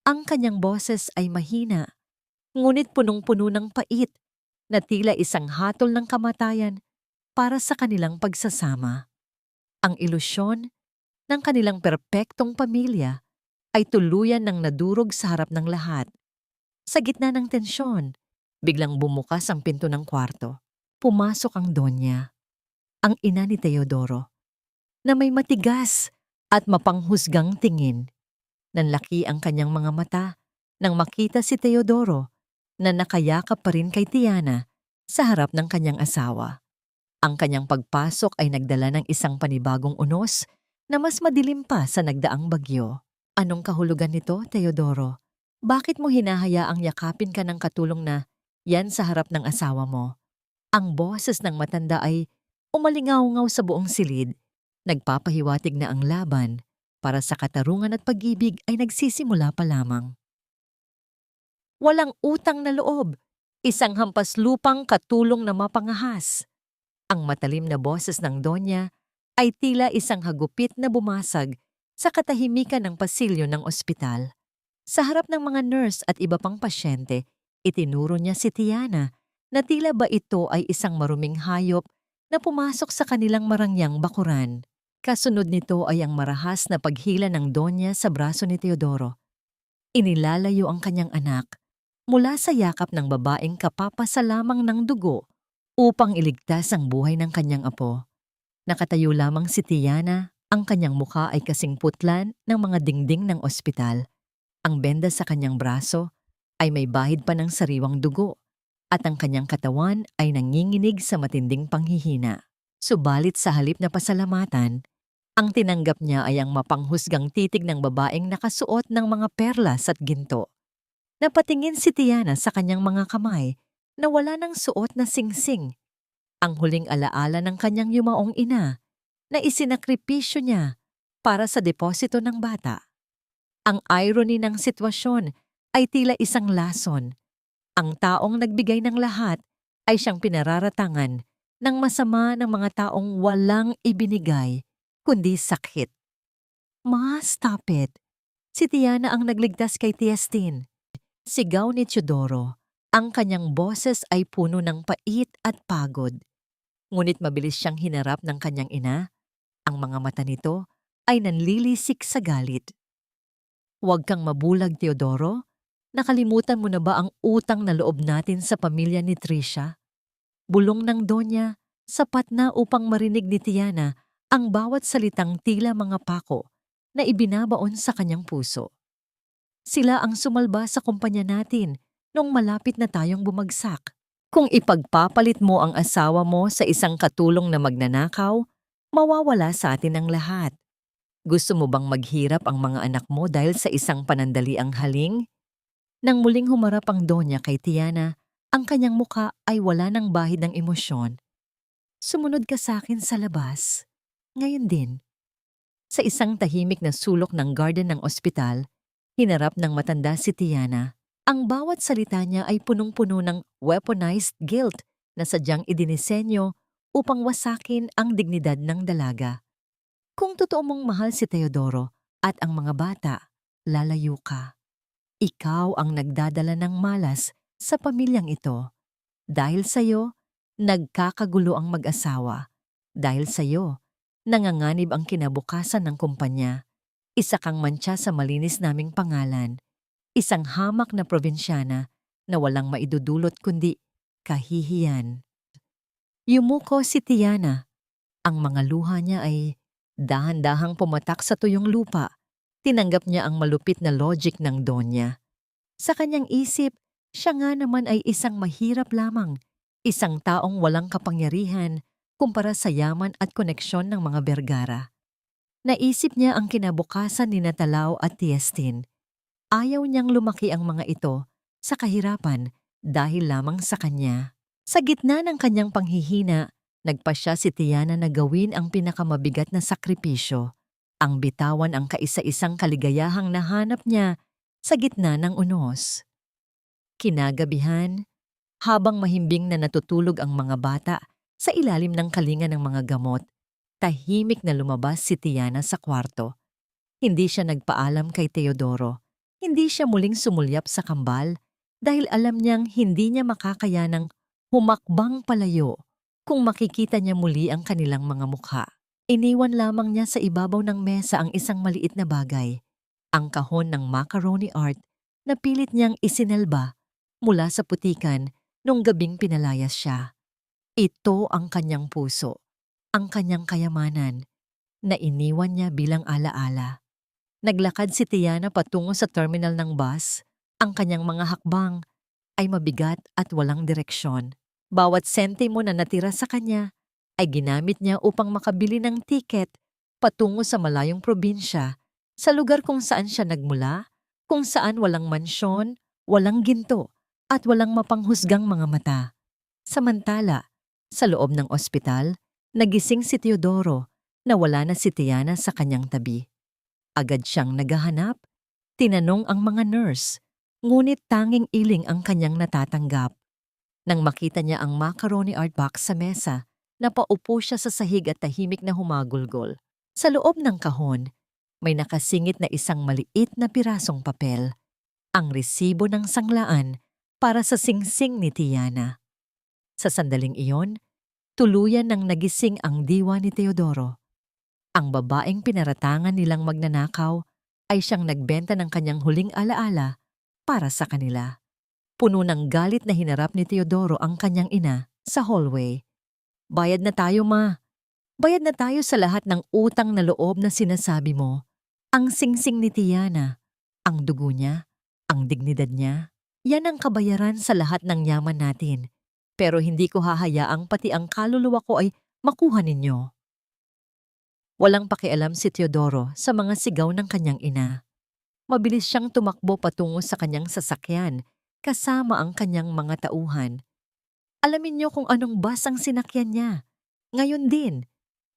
Ang kanyang boses ay mahina, ngunit punong-puno ng pait na tila isang hatol ng kamatayan para sa kanilang pagsasama. Ang ilusyon ng kanilang perpektong pamilya ay tuluyan ng nadurog sa harap ng lahat. Sa gitna ng tensyon, biglang bumukas ang pinto ng kwarto. Pumasok ang Donya, ang ina ni Teodoro, na may matigas at mapanghusgang tingin. Nanlaki ang kanyang mga mata nang makita si Teodoro na nakayakap pa rin kay Tiana sa harap ng kanyang asawa. Ang kanyang pagpasok ay nagdala ng isang panibagong unos na mas madilim pa sa nagdaang bagyo. Anong kahulugan nito, Teodoro? Bakit mo hinahayaang yakapin ka ng katulong na yan sa harap ng asawa mo? Ang boses ng matanda ay umalingaw-ngaw sa buong silid. Nagpapahiwatig na ang laban para sa katarungan at pag-ibig ay nagsisimula pa lamang. Walang utang na loob, isang hampas lupang katulong na mapangahas. Ang matalim na boses ng Donya ay tila isang hagupit na bumasag sa katahimikan ng pasilyo ng ospital. Sa harap ng mga nurse at iba pang pasyente, itinuro niya si Tiana na tila ba ito ay isang maruming hayop na pumasok sa kanilang marangyang bakuran. Kasunod nito ay ang marahas na paghila ng Donya sa braso ni Teodoro. Inilalayo ang kanyang anak mula sa yakap ng babaeng kapapasalamang ng dugo upang iligtas ang buhay ng kanyang apo. Nakatayo lamang si Tiana, ang kanyang mukha ay kasing putlan ng mga dingding ng ospital. Ang benda sa kanyang braso ay may bahid pa ng sariwang dugo at ang kanyang katawan ay nanginginig sa matinding panghihina. Subalit sa halip na pasalamatan, ang tinanggap niya ay ang mapanghusgang titig ng babaeng nakasuot ng mga perlas at ginto. Napatingin si Tiana sa kanyang mga kamay na wala ng suot na singsing. Ang huling alaala ng kanyang yumaong ina na isinakripisyo niya para sa deposito ng bata. Ang irony ng sitwasyon ay tila isang lason. Ang taong nagbigay ng lahat ay siyang pinararatangan ng masama ng mga taong walang ibinigay, kundi sakit. Ma, stop it. Si Tiana ang nagligtas kay Tiestin. Sigaw ni Teodoro. Ang kanyang boses ay puno ng pait at pagod. Ngunit mabilis siyang hinarap ng kanyang ina. Ang mga mata nito ay nanlilisik sa galit. Huwag kang mabulag, Teodoro. Nakalimutan mo na ba ang utang na loob natin sa pamilya ni Trisha? Bulong ng Donya, sapat na upang marinig ni Tiana ang bawat salitang tila mga pako na ibinabaon sa kanyang puso. Sila ang sumalba sa kumpanya natin nung malapit na tayong bumagsak. Kung ipagpapalit mo ang asawa mo sa isang katulong na magnanakaw, Mawawala sa atin ang lahat. Gusto mo bang maghirap ang mga anak mo dahil sa isang panandaliang haling? Nang muling humarap ang Donya kay Tiana, ang kanyang muka ay wala ng bahid ng emosyon. Sumunod ka sa akin sa labas. Ngayon din. Sa isang tahimik na sulok ng garden ng ospital, hinarap ng matanda si Tiana. Ang bawat salita niya ay punong-puno ng weaponized guilt na sadyang idinisenyo upang wasakin ang dignidad ng dalaga. Kung totoo mong mahal si Teodoro at ang mga bata, lalayo ka. Ikaw ang nagdadala ng malas sa pamilyang ito. Dahil sa'yo, nagkakagulo ang mag-asawa. Dahil sa'yo, nanganganib ang kinabukasan ng kumpanya. Isa kang mantsa sa malinis naming pangalan. Isang hamak na probinsyana na walang maidudulot kundi kahihiyan. Yumuko si Tiana. Ang mga luha niya ay dahan-dahang pumatak sa tuyong lupa. Tinanggap niya ang malupit na logic ng Donya. Sa kanyang isip, siya nga naman ay isang mahirap lamang, isang taong walang kapangyarihan kumpara sa yaman at koneksyon ng mga Bergara. Naisip niya ang kinabukasan ni Natalao at Tiestin. Ayaw niyang lumaki ang mga ito sa kahirapan dahil lamang sa kanya. Sa gitna ng kanyang panghihina, nagpasya si Tiana na gawin ang pinakamabigat na sakripisyo, ang bitawan ang kaisa-isang kaligayahang nahanap niya sa gitna ng unos. Kinagabihan, habang mahimbing na natutulog ang mga bata sa ilalim ng kalinga ng mga gamot, tahimik na lumabas si Tiana sa kwarto. Hindi siya nagpaalam kay Teodoro. Hindi siya muling sumulyap sa kambal dahil alam niyang hindi niya makakayanang humakbang palayo kung makikita niya muli ang kanilang mga mukha. Iniwan lamang niya sa ibabaw ng mesa ang isang maliit na bagay, ang kahon ng macaroni art na pilit niyang isinalba mula sa putikan nung gabing pinalayas siya. Ito ang kanyang puso, ang kanyang kayamanan, na iniwan niya bilang alaala. Naglakad si Tiana patungo sa terminal ng bus. Ang kanyang mga hakbang ay mabigat at walang direksyon. Bawat sentimo na natira sa kanya ay ginamit niya upang makabili ng tiket patungo sa malayong probinsya, sa lugar kung saan siya nagmula, kung saan walang mansyon, walang ginto, at walang mapanghusgang mga mata. Samantala, sa loob ng ospital, nagising si Teodoro na wala na si Tiana sa kanyang tabi. Agad siyang naghahanap, tinanong ang mga nurse, ngunit tanging iling ang kanyang natatanggap. Nang makita niya ang macaroni art box sa mesa, napaupo siya sa sahig at tahimik na humagulgol. Sa loob ng kahon, may nakasingit na isang maliit na pirasong papel, ang resibo ng sanglaan para sa singsing ni Tiana. Sa sandaling iyon, tuluyan nang nagising ang diwa ni Teodoro. Ang babaeng pinaratangan nilang magnanakaw ay siyang nagbenta ng kanyang huling alaala para sa kanila. Puno ng galit na hinarap ni Teodoro ang kanyang ina sa hallway. Bayad na tayo, ma. Bayad na tayo sa lahat ng utang na loob na sinasabi mo. Ang singsing ni Tiana, ang dugo niya, ang dignidad niya, yan ang kabayaran sa lahat ng yaman natin. Pero hindi ko hahayaang pati ang kaluluwa ko ay makuha ninyo. Walang pakialam si Teodoro sa mga sigaw ng kanyang ina. Mabilis siyang tumakbo patungo sa kanyang sasakyan kasama ang kanyang mga tauhan. Alamin niyo kung anong bus ang sinakyan niya. Ngayon din,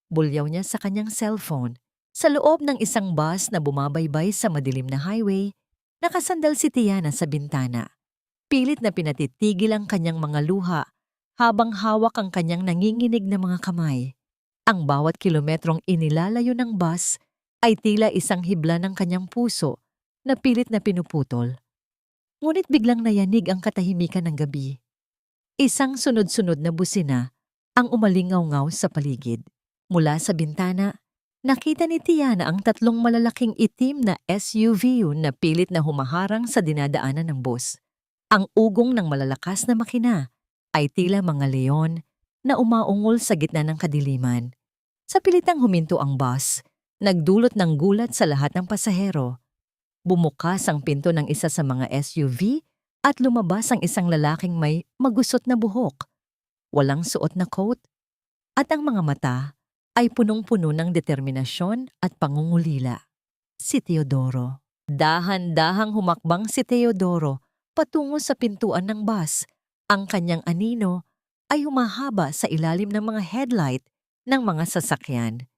bulyaw niya sa kanyang cellphone. Sa loob ng isang bus na bumabaybay sa madilim na highway, nakasandal si Tiana sa bintana. Pilit na pinatitigil ang kanyang mga luha habang hawak ang kanyang nanginginig na mga kamay. Ang bawat kilometrong inilalayo ng bus ay tila isang hibla ng kanyang puso na pilit na pinuputol. Ngunit biglang nayanig ang katahimikan ng gabi. Isang sunod-sunod na busina ang umalingaw-ngaw sa paligid. Mula sa bintana, nakita ni Tiana ang tatlong malalaking itim na SUV na pilit na humaharang sa dinadaanan ng bus. Ang ugong ng malalakas na makina ay tila mga leon na umaungol sa gitna ng kadiliman. Sa pilitang huminto ang bus, nagdulot ng gulat sa lahat ng pasahero. Bumukas ang pinto ng isa sa mga SUV at lumabas ang isang lalaking may magusot na buhok, walang suot na coat, at ang mga mata ay punong-puno ng determinasyon at pangungulila. Si Teodoro. Dahan-dahang humakbang si Teodoro patungo sa pintuan ng bus. Ang kanyang anino ay humahaba sa ilalim ng mga headlight ng mga sasakyan.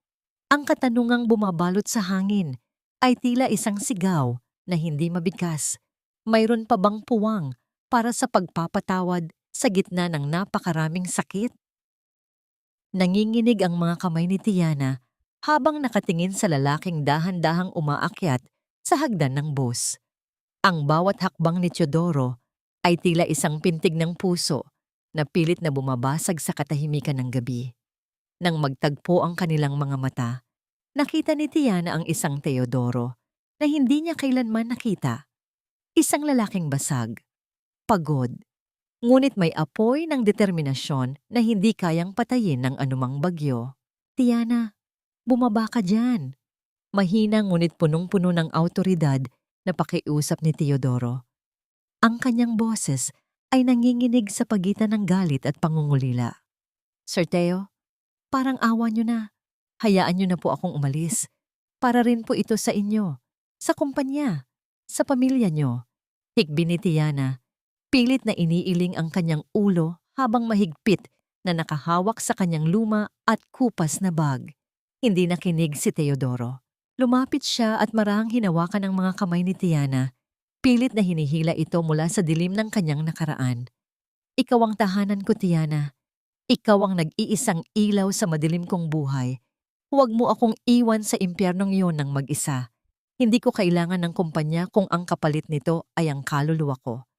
Ang katanungang bumabalot sa hangin ay tila isang sigaw na hindi mabigkas. Mayroon pa bang puwang para sa pagpapatawad sa gitna ng napakaraming sakit? Nanginginig ang mga kamay ni Tiana habang nakatingin sa lalaking dahan-dahang umaakyat sa hagdan ng bus. Ang bawat hakbang ni Teodoro ay tila isang pintig ng puso na pilit na bumabasag sa katahimikan ng gabi. Nang magtagpo ang kanilang mga mata, nakita ni Tiana ang isang Teodoro na hindi niya kailanman nakita. Isang lalaking basag, pagod, ngunit may apoy ng determinasyon na hindi kayang patayin ng anumang bagyo. Tiana, bumaba ka dyan. Mahina ngunit punong-puno ng awtoridad na pakiusap ni Teodoro. Ang kanyang boses ay nanginginig sa pagitan ng galit at pangungulila. Sir Teo, parang awa niyo na. Hayaan niyo na po akong umalis. Para rin po ito sa inyo, sa kumpanya, sa pamilya niyo. Hikbi ni Tiana, pilit na iniiling ang kanyang ulo habang mahigpit na nakahawak sa kanyang luma at kupas na bag. Hindi nakinig si Teodoro. Lumapit siya at marahang hinawakan ang mga kamay ni Tiana. Pilit na hinihila ito mula sa dilim ng kanyang nakaraan. Ikaw ang tahanan ko, Tiana. Ikaw ang nag-iisang ilaw sa madilim kong buhay. Huwag mo akong iwan sa impyernong iyon ng mag-isa. Hindi ko kailangan ng kumpanya kung ang kapalit nito ay ang kaluluwa ko.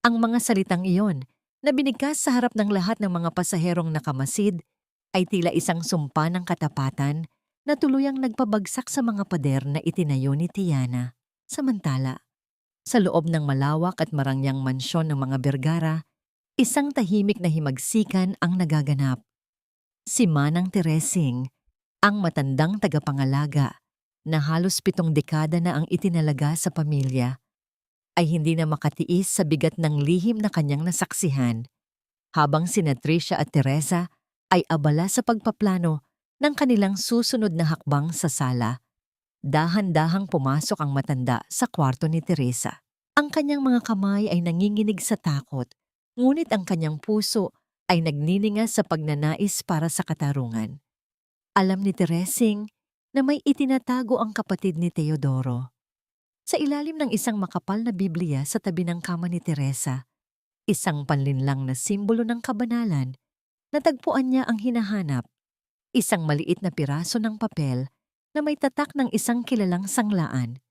Ang mga salitang iyon na binigkas sa harap ng lahat ng mga pasaherong nakamasid ay tila isang sumpa ng katapatan na tuluyang nagpabagsak sa mga pader na itinayo ni Tiana. Samantala, sa loob ng malawak at marangyang mansyon ng mga Vergara, isang tahimik na himagsikan ang nagaganap. Si Manang Teresing, ang matandang tagapangalaga na halos 7 dekada na ang itinalaga sa pamilya, ay hindi na makatiis sa bigat ng lihim na kanyang nasaksihan, habang sina Tricia at Teresa ay abala sa pagpaplano ng kanilang susunod na hakbang sa sala. Dahan-dahang pumasok ang matanda sa kwarto ni Teresa. Ang kanyang mga kamay ay nanginginig sa takot, ngunit ang kanyang puso ay nagnininga sa pagnanais para sa katarungan. Alam ni Teresing na may itinatago ang kapatid ni Teodoro. Sa ilalim ng isang makapal na Biblia sa tabi ng kama ni Teresa, isang panlinlang na simbolo ng kabanalan, natagpuan niya ang hinahanap. Isang maliit na piraso ng papel na may tatak ng isang kilalang sanglaan.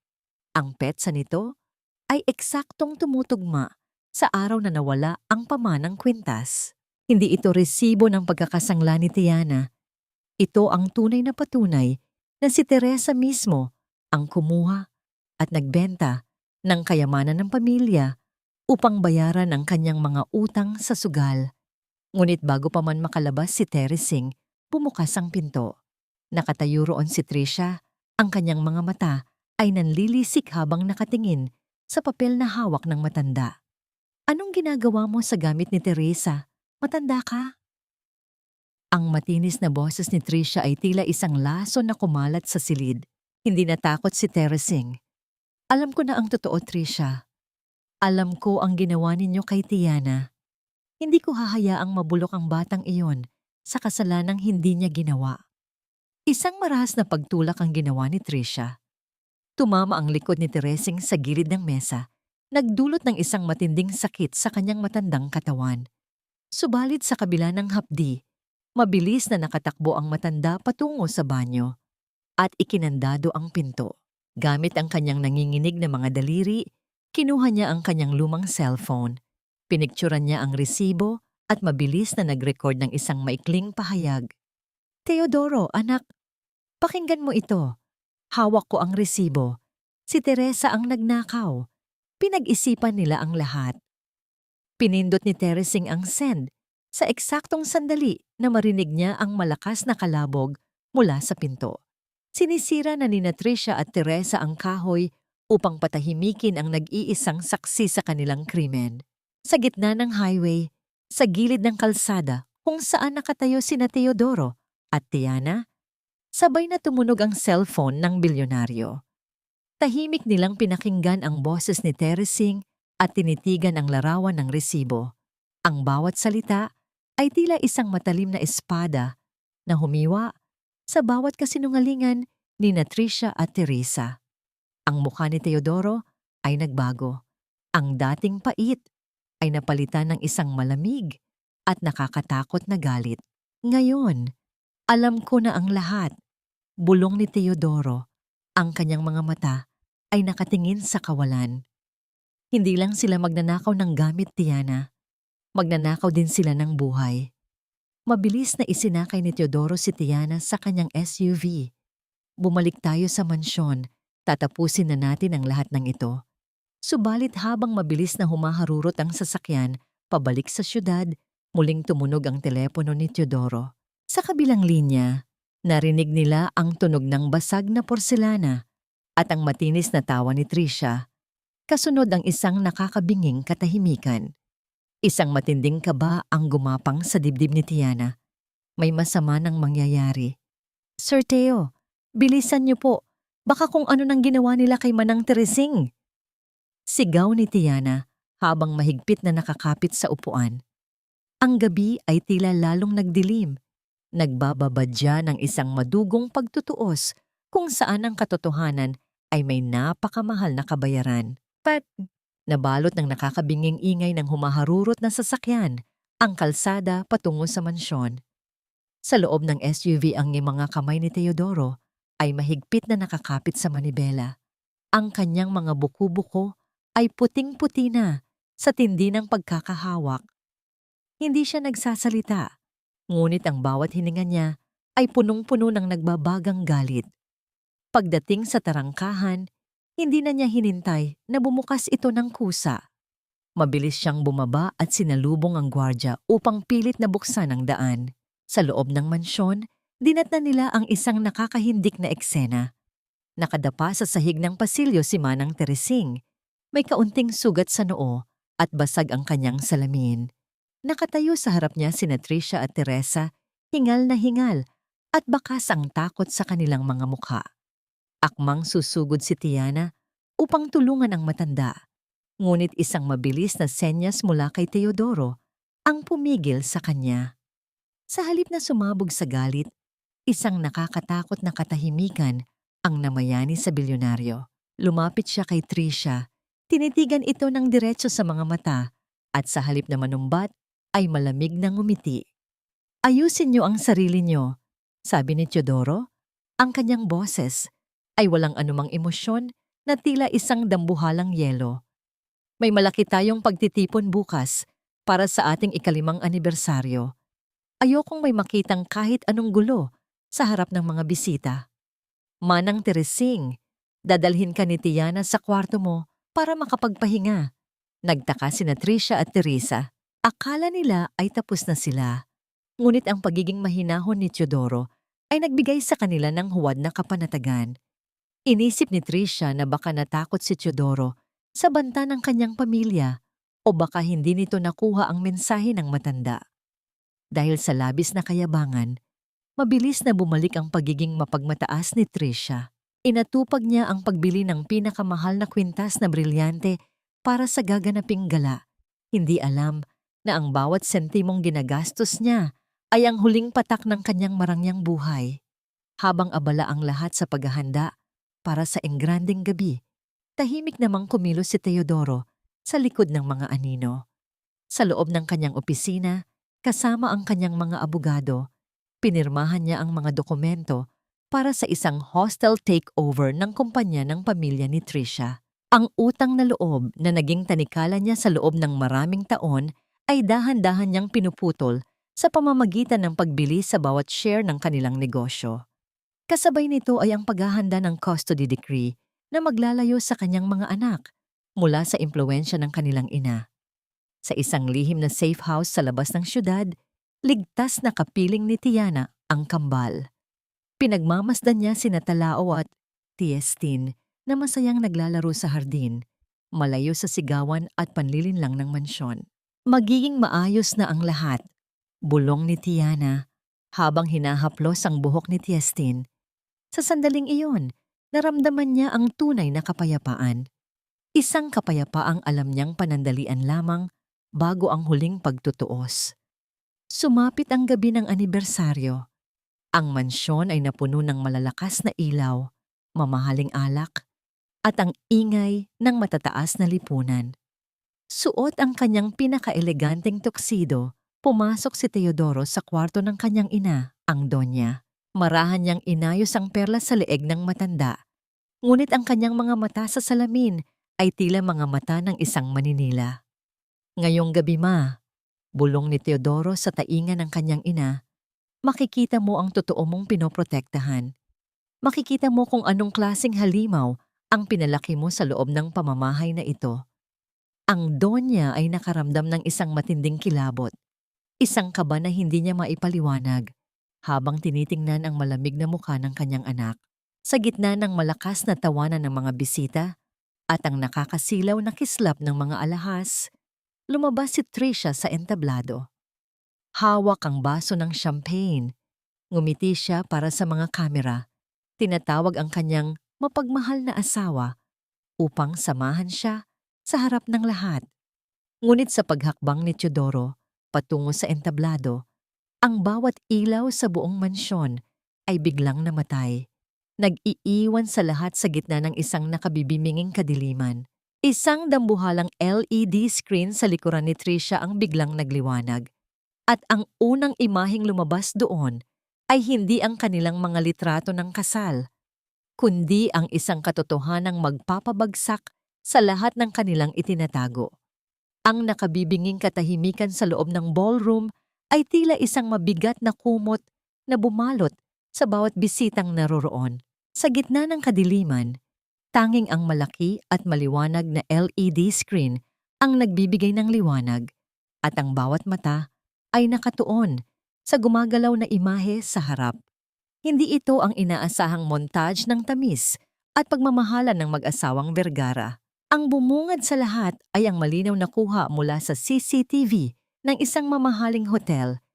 Ang petsa nito ay eksaktong tumutugma sa araw na nawala ang pamanang kwintas. Hindi ito resibo ng pagkakasangla ni Tiana. Ito ang tunay na patunay na si Teresa mismo ang kumuha at nagbenta ng kayamanan ng pamilya upang bayaran ang kanyang mga utang sa sugal. Ngunit bago pa man makalabas si Teresing, bumukas ang pinto. Nakatayo roon si Tricia, ang kanyang mga mata ay nanlilisik habang nakatingin sa papel na hawak ng matanda. Anong ginagawa mo sa gamit ni Teresa? Matanda ka? Ang matinis na boses ni Tricia ay tila isang laso na kumalat sa silid. Hindi natakot si Teresing. Alam ko na ang totoo, Tricia. Alam ko ang ginawa ninyo kay Tiana. Hindi ko hahayaang mabulok ang batang iyon sa kasalanang hindi niya ginawa. Isang marahas na pagtulak ang ginawa ni Tricia. Tumama ang likod ni Teresing sa gilid ng mesa, nagdulot ng isang matinding sakit sa kanyang matandang katawan. Subalit sa kabila ng hapdi, mabilis na nakatakbo ang matanda patungo sa banyo at ikinandado ang pinto. Gamit ang kanyang nanginginig na mga daliri, kinuha niya ang kanyang lumang cellphone. Pinikturan niya ang resibo at mabilis na nag-record ng isang maikling pahayag. Teodoro, anak, pakinggan mo ito. Hawak ko ang resibo. Si Teresa ang nagnakaw. Pinag-isipan nila ang lahat. Pinindot ni Teresing ang send sa eksaktong sandali na marinig niya ang malakas na kalabog mula sa pinto. Sinisira na ni Tricia at Teresa ang kahoy upang patahimikin ang nag-iisang saksi sa kanilang krimen. Sa gitna ng highway, sa gilid ng kalsada kung saan nakatayo sina Teodoro at Tiana, Sabay na tumunog ang cellphone ng bilyonaryo. Tahimik nilang pinakinggan ang boses ni Teresing at tinitigan ang larawan ng resibo. Ang bawat salita ay tila isang matalim na espada na humiwa sa bawat kasinungalingan ni Tricia at Teresa. Ang mukha ni Teodoro ay nagbago. Ang dating pait ay napalitan ng isang malamig at nakakatakot na galit. Ngayon, alam ko na ang lahat. Bulong ni Teodoro. Ang kanyang mga mata ay nakatingin sa kawalan. Hindi lang sila magnanakaw ng gamit, Tiana. Magnanakaw din sila ng buhay. Mabilis na isinakay ni Teodoro si Tiana sa kanyang SUV. Bumalik tayo sa mansyon. Tatapusin na natin ang lahat ng ito. Subalit habang mabilis na humaharurot ang sasakyan, pabalik sa syudad, muling tumunog ang telepono ni Teodoro. Sa kabilang linya, narinig nila ang tunog ng basag na porselana at ang matinis na tawa ni Tricia. Kasunod ang isang nakakabinging katahimikan. Isang matinding kaba ang gumapang sa dibdib ni Tiana. May masama nang mangyayari. Sir Teo, bilisan niyo po. Baka kung ano nang ginawa nila kay Manang Teresing. Sigaw ni Tiana habang mahigpit na nakakapit sa upuan. Ang gabi ay tila lalong nagdilim. Nagbababadya ng isang madugong pagtutuos kung saan ang katotohanan ay may napakamahal na kabayaran. Nabalot ng nakakabinging ingay ng humaharurot na sasakyan ang kalsada patungo sa mansyon. Sa loob ng SUV ang mga kamay ni Teodoro ay mahigpit na nakakapit sa manibela. Ang kanyang mga buko-buko ay puting-puti na sa tindi ng pagkakahawak. Hindi siya nagsasalita, ngunit ang bawat hininga niya ay punong-puno ng nagbabagang galit. Pagdating sa tarangkahan, hindi na niya hinintay na bumukas ito ng kusa. Mabilis siyang bumaba at sinalubong ang gwardya upang pilit na buksan ang daan. Sa loob ng mansyon, dinatnan nila ang isang nakakahindik na eksena. Nakadapa sa sahig ng pasilyo si Manang Teresing. May kaunting sugat sa noo at basag ang kanyang salamin. Nakatayo sa harap niya sina Tricia at Teresa, hingal na hingal at bakas ang takot sa kanilang mga mukha. Akmang susugod si Tiana upang tulungan ang matanda. Ngunit isang mabilis na senyas mula kay Teodoro ang pumigil sa kanya. Sa halip na sumabog sa galit, isang nakakatakot na katahimikan ang namayani sa bilyonaryo. Lumapit siya kay Tricia, tinitigan ito ng diretso sa mga mata at sa halip na manumbat ay malamig na ngumiti. Ayusin niyo ang sarili niyo, sabi ni Teodoro. Ang kanyang boses ay walang anumang emosyon na tila isang dambuhalang yelo. May malaki tayong pagtitipon bukas para sa ating 5th anibersaryo. Ayokong may makitang kahit anong gulo sa harap ng mga bisita. Manang Teresing, dadalhin ka ni Tiana sa kwarto mo para makapagpahinga. Nagtaka sina Tricia at Teresa. Akala nila ay tapos na sila. Ngunit ang pagiging mahinahon ni Teodoro ay nagbigay sa kanila ng huwad na kapanatagan. Inisip ni Tricia na baka natakot si Teodoro sa banta ng kanyang pamilya o baka hindi nito nakuha ang mensahe ng matanda. Dahil sa labis na kayabangan, mabilis na bumalik ang pagiging mapagmataas ni Tricia. Inatupag niya ang pagbili ng pinakamahal na kwintas na brilyante para sa gaganaping gala. Hindi alam na ang bawat sentimong ginagastos niya ay ang huling patak ng kanyang marangyang buhay. Habang abala ang lahat sa paghahanda para sa engranding gabi, tahimik namang kumilos si Teodoro sa likod ng mga anino. Sa loob ng kanyang opisina, kasama ang kanyang mga abogado, pinirmahan niya ang mga dokumento para sa isang hostile takeover ng kumpanya ng pamilya ni Tricia. Ang utang na loob na naging tanikala niya sa loob ng maraming taon ay dahan-dahan niyang pinuputol sa pamamagitan ng pagbili sa bawat share ng kanilang negosyo. Kasabay nito ay ang paghahanda ng custody decree na maglalayo sa kanyang mga anak mula sa impluwensya ng kanilang ina. Sa isang lihim na safe house sa labas ng syudad, ligtas na kapiling ni Tiana ang kambal. Pinagmamasdan niya sina Talao at Tiestin na masayang naglalaro sa hardin, malayo sa sigawan at panlilinlang ng mansyon. Magiging maayos na ang lahat, bulong ni Tiana habang hinahaplos ang buhok ni Tiestin. Sa sandaling iyon, naramdaman niya ang tunay na kapayapaan. Isang kapayapaang alam niyang panandalian lamang bago ang huling pagtutuos. Sumapit ang gabi ng anibersaryo. Ang mansyon ay napuno ng malalakas na ilaw, mamahaling alak, at ang ingay ng matataas na lipunan. Suot ang kanyang pinakaeleganteng tuksido, pumasok si Teodoro sa kwarto ng kanyang ina, ang Donya. Marahan niyang inayos ang perlas sa leeg ng matanda. Ngunit ang kanyang mga mata sa salamin ay tila mga mata ng isang maninila. Ngayong gabi ma, bulong ni Teodoro sa tainga ng kanyang ina, makikita mo ang totoo mong pinoprotektahan. Makikita mo kung anong klaseng halimaw ang pinalaki mo sa loob ng pamamahay na ito. Ang Donya ay nakaramdam ng isang matinding kilabot, isang kaba na hindi niya maipaliwanag, habang tinitingnan ang malamig na mukha ng kanyang anak. Sa gitna ng malakas na tawanan ng mga bisita at ang nakakasilaw na kislap ng mga alahas, lumabas si Tricia sa entablado. Hawak ang baso ng champagne. Ngumiti siya para sa mga kamera. Tinatawag ang kanyang mapagmahal na asawa upang samahan siya sa harap ng lahat. Ngunit sa paghakbang ni Teodoro patungo sa entablado, ang bawat ilaw sa buong mansyon ay biglang namatay. Nag-iiwan sa lahat sa gitna ng isang nakabibiminging kadiliman. Isang dambuhalang LED screen sa likuran ni Tricia ang biglang nagliwanag. At ang unang imaheng lumabas doon ay hindi ang kanilang mga litrato ng kasal, kundi ang isang katotohanang magpapabagsak sa lahat ng kanilang itinatago. Ang nakabibinging katahimikan sa loob ng ballroom ay tila isang mabigat na kumot na bumalot sa bawat bisitang naroroon. Sa gitna ng kadiliman, tanging ang malaki at maliwanag na LED screen ang nagbibigay ng liwanag at ang bawat mata ay nakatuon sa gumagalaw na imahe sa harap. Hindi ito ang inaasahang montage ng tamis at pagmamahalan ng mag-asawang Vergara. Ang bumungad sa lahat ay ang malinaw na kuha mula sa CCTV ng isang mamahaling hotel.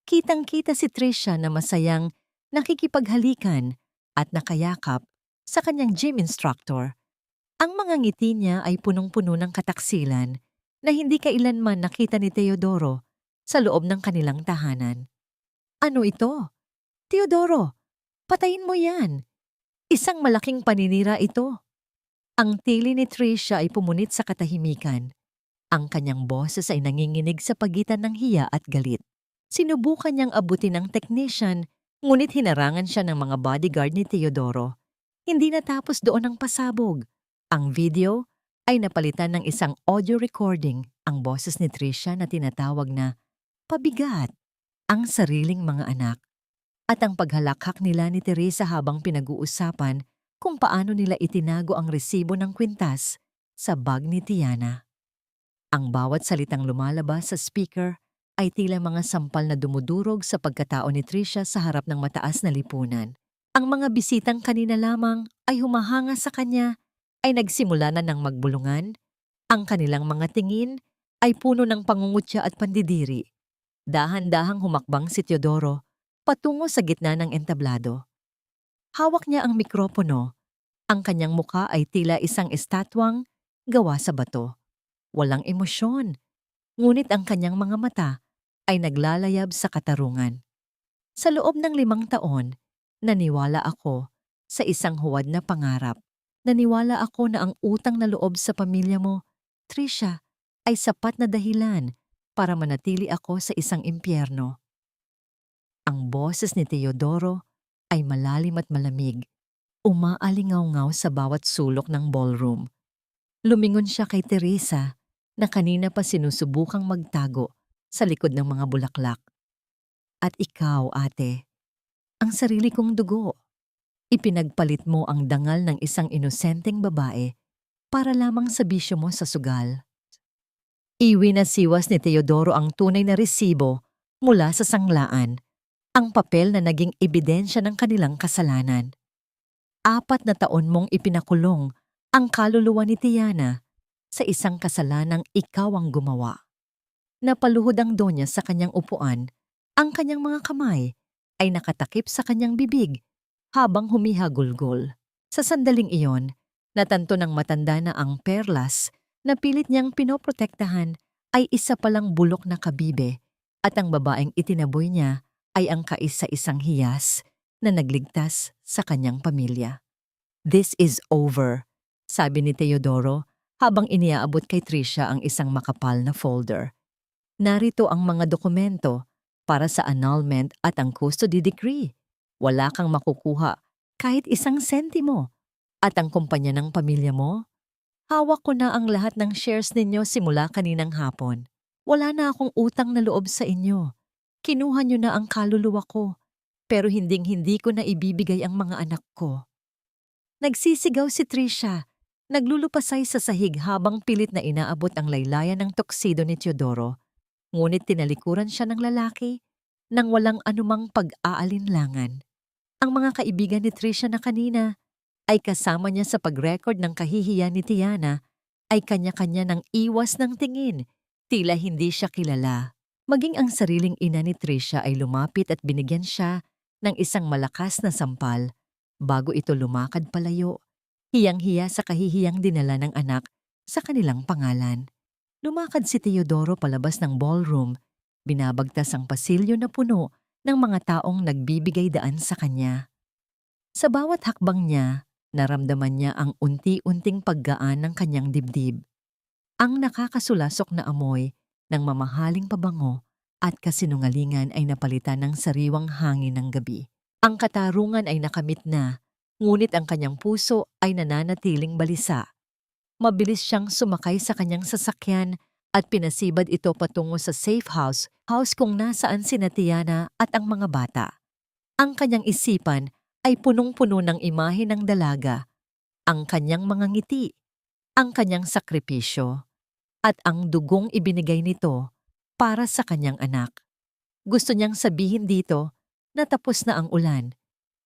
Kitang-kita si Tricia na masayang nakikipaghalikan at nakayakap sa kanyang gym instructor. Ang mga ngiti niya ay punong-puno ng kataksilan na hindi kailanman nakita ni Teodoro sa loob ng kanilang tahanan. Ano ito? Teodoro, patayin mo yan. Isang malaking paninira ito. Ang tili ni Tricia ay pumunit sa katahimikan. Ang kanyang boses ay nanginginig sa pagitan ng hiya at galit. Sinubukan niyang abutin ng technician, ngunit hinarangan siya ng mga bodyguard ni Teodoro. Hindi natapos doon ang pasabog. Ang video ay napalitan ng isang audio recording, ang boses ni Tricia na tinatawag na pabigat ang sariling mga anak. At ang paghalakhak nila ni Teresa habang pinag-uusapan kung paano nila itinago ang resibo ng kwintas sa bag ni Tiana. Ang bawat salitang lumalabas sa speaker ay tila mga sampal na dumudurog sa pagkatao ni Tricia sa harap ng mataas na lipunan. Ang mga bisitang kanina lamang ay humahanga sa kanya ay nagsimula na ng magbulungan. Ang kanilang mga tingin ay puno ng pangungutya at pandidiri. Dahan-dahang humakbang si Teodoro patungo sa gitna ng entablado. Hawak niya ang mikropono. Ang kanyang muka ay tila isang estatwang gawa sa bato. Walang emosyon, ngunit ang kanyang mga mata ay naglalayab sa katarungan. Sa loob ng 5 taon, naniwala ako sa isang huwad na pangarap. Naniwala ako na ang utang na loob sa pamilya mo, Tricia, ay sapat na dahilan para manatili ako sa isang impyerno. Ang boses ni Teodoro ay malalim at malamig, umaalingaw-ngaw sa bawat sulok ng ballroom. Lumingon siya kay Teresa na kanina pa sinusubukang magtago sa likod ng mga bulaklak. At ikaw, ate, ang sarili kong dugo. Ipinagpalit mo ang dangal ng isang inosenteng babae para lamang sa bisyo mo sa sugal. Iwinasiwas ni Teodoro ang tunay na resibo mula sa sanglaan, ang papel na naging ebidensya ng kanilang kasalanan. 4 na taon mong ipinakulong ang kaluluwa ni Tiana sa isang kasalanang ikaw ang gumawa. Napaluhod ang Donya sa kanyang upuan, ang kanyang mga kamay ay nakatakip sa kanyang bibig habang humihagulgol. Sa sandaling iyon, natanto ng matanda na ang perlas na pilit niyang pinoprotektahan ay isa palang bulok na kabibe at ang babaeng itinaboy niya ay ang kaisa-isang hiyas na nagligtas sa kanyang pamilya. "This is over," sabi ni Teodoro habang iniaabot kay Tricia ang isang makapal na folder. Narito ang mga dokumento para sa annulment at ang custody decree. Wala kang makukuha kahit isang sentimo. At ang kumpanya ng pamilya mo? Hawak ko na ang lahat ng shares ninyo simula kaninang hapon. Wala na akong utang na loob sa inyo. Kinuha nyo na ang kaluluwa ko, pero hinding-hindi ko na ibibigay ang mga anak ko. Nagsisigaw si Tricia, naglulupasay sa sahig habang pilit na inaabot ang laylayan ng tuxedo ni Teodoro. Ngunit tinalikuran siya ng lalaki nang walang anumang pag-aalinlangan. Ang mga kaibigan ni Tricia na kanina ay kasama niya sa pag-record ng kahihiyan ni Tiana ay kanya-kanya ng iwas ng tingin, tila hindi siya kilala. Maging ang sariling ina ni Tricia ay lumapit at binigyan siya ng isang malakas na sampal bago ito lumakad palayo, hiyang-hiya sa kahihiyang dinala ng anak sa kanilang pangalan. Lumakad si Teodoro palabas ng ballroom, binabagtas ang pasilyo na puno ng mga taong nagbibigay daan sa kanya. Sa bawat hakbang niya, naramdaman niya ang unti-unting paggaan ng kanyang dibdib. Ang nakakasulasok na amoy ng mamahaling pabango at kasinungalingan ay napalitan ng sariwang hangin ng gabi. Ang katarungan ay nakamit na, ngunit ang kanyang puso ay nananatiling balisa. Mabilis siyang sumakay sa kanyang sasakyan at pinasibad ito patungo sa safe house kung nasaan sina Tiana at ang mga bata. Ang kanyang isipan ay punong-puno ng imahe ng dalaga, ang kanyang mga ngiti, ang kanyang sakripisyo, at ang dugong ibinigay nito para sa kanyang anak. Gusto niyang sabihin dito na tapos na ang ulan.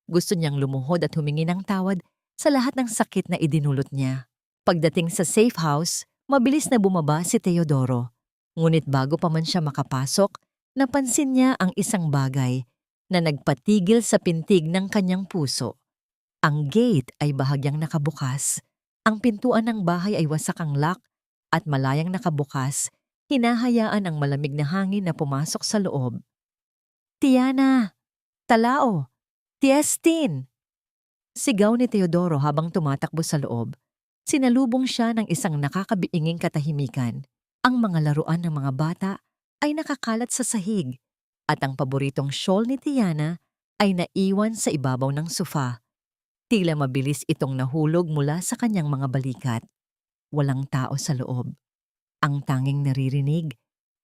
Gusto niyang lumuhod at humingi ng tawad sa lahat ng sakit na idinulot niya. Pagdating sa safe house, mabilis na bumaba si Teodoro. Ngunit bago pa man siya makapasok, napansin niya ang isang bagay na nagpatigil sa pintig ng kanyang puso. Ang gate ay bahagyang nakabukas. Ang pintuan ng bahay ay wasak ang lock at malayang nakabukas, hinahayaan ang malamig na hangin na pumasok sa loob. "Tiana! Talao! Tiestin!" Sigaw ni Teodoro habang tumatakbo sa loob. Sinalubong siya ng isang nakakabiinging katahimikan. Ang mga laruan ng mga bata ay nakakalat sa sahig at ang paboritong shawl ni Tiana ay naiwan sa ibabaw ng sofa. Tila mabilis itong nahulog mula sa kanyang mga balikat. Walang tao sa loob. Ang tanging naririnig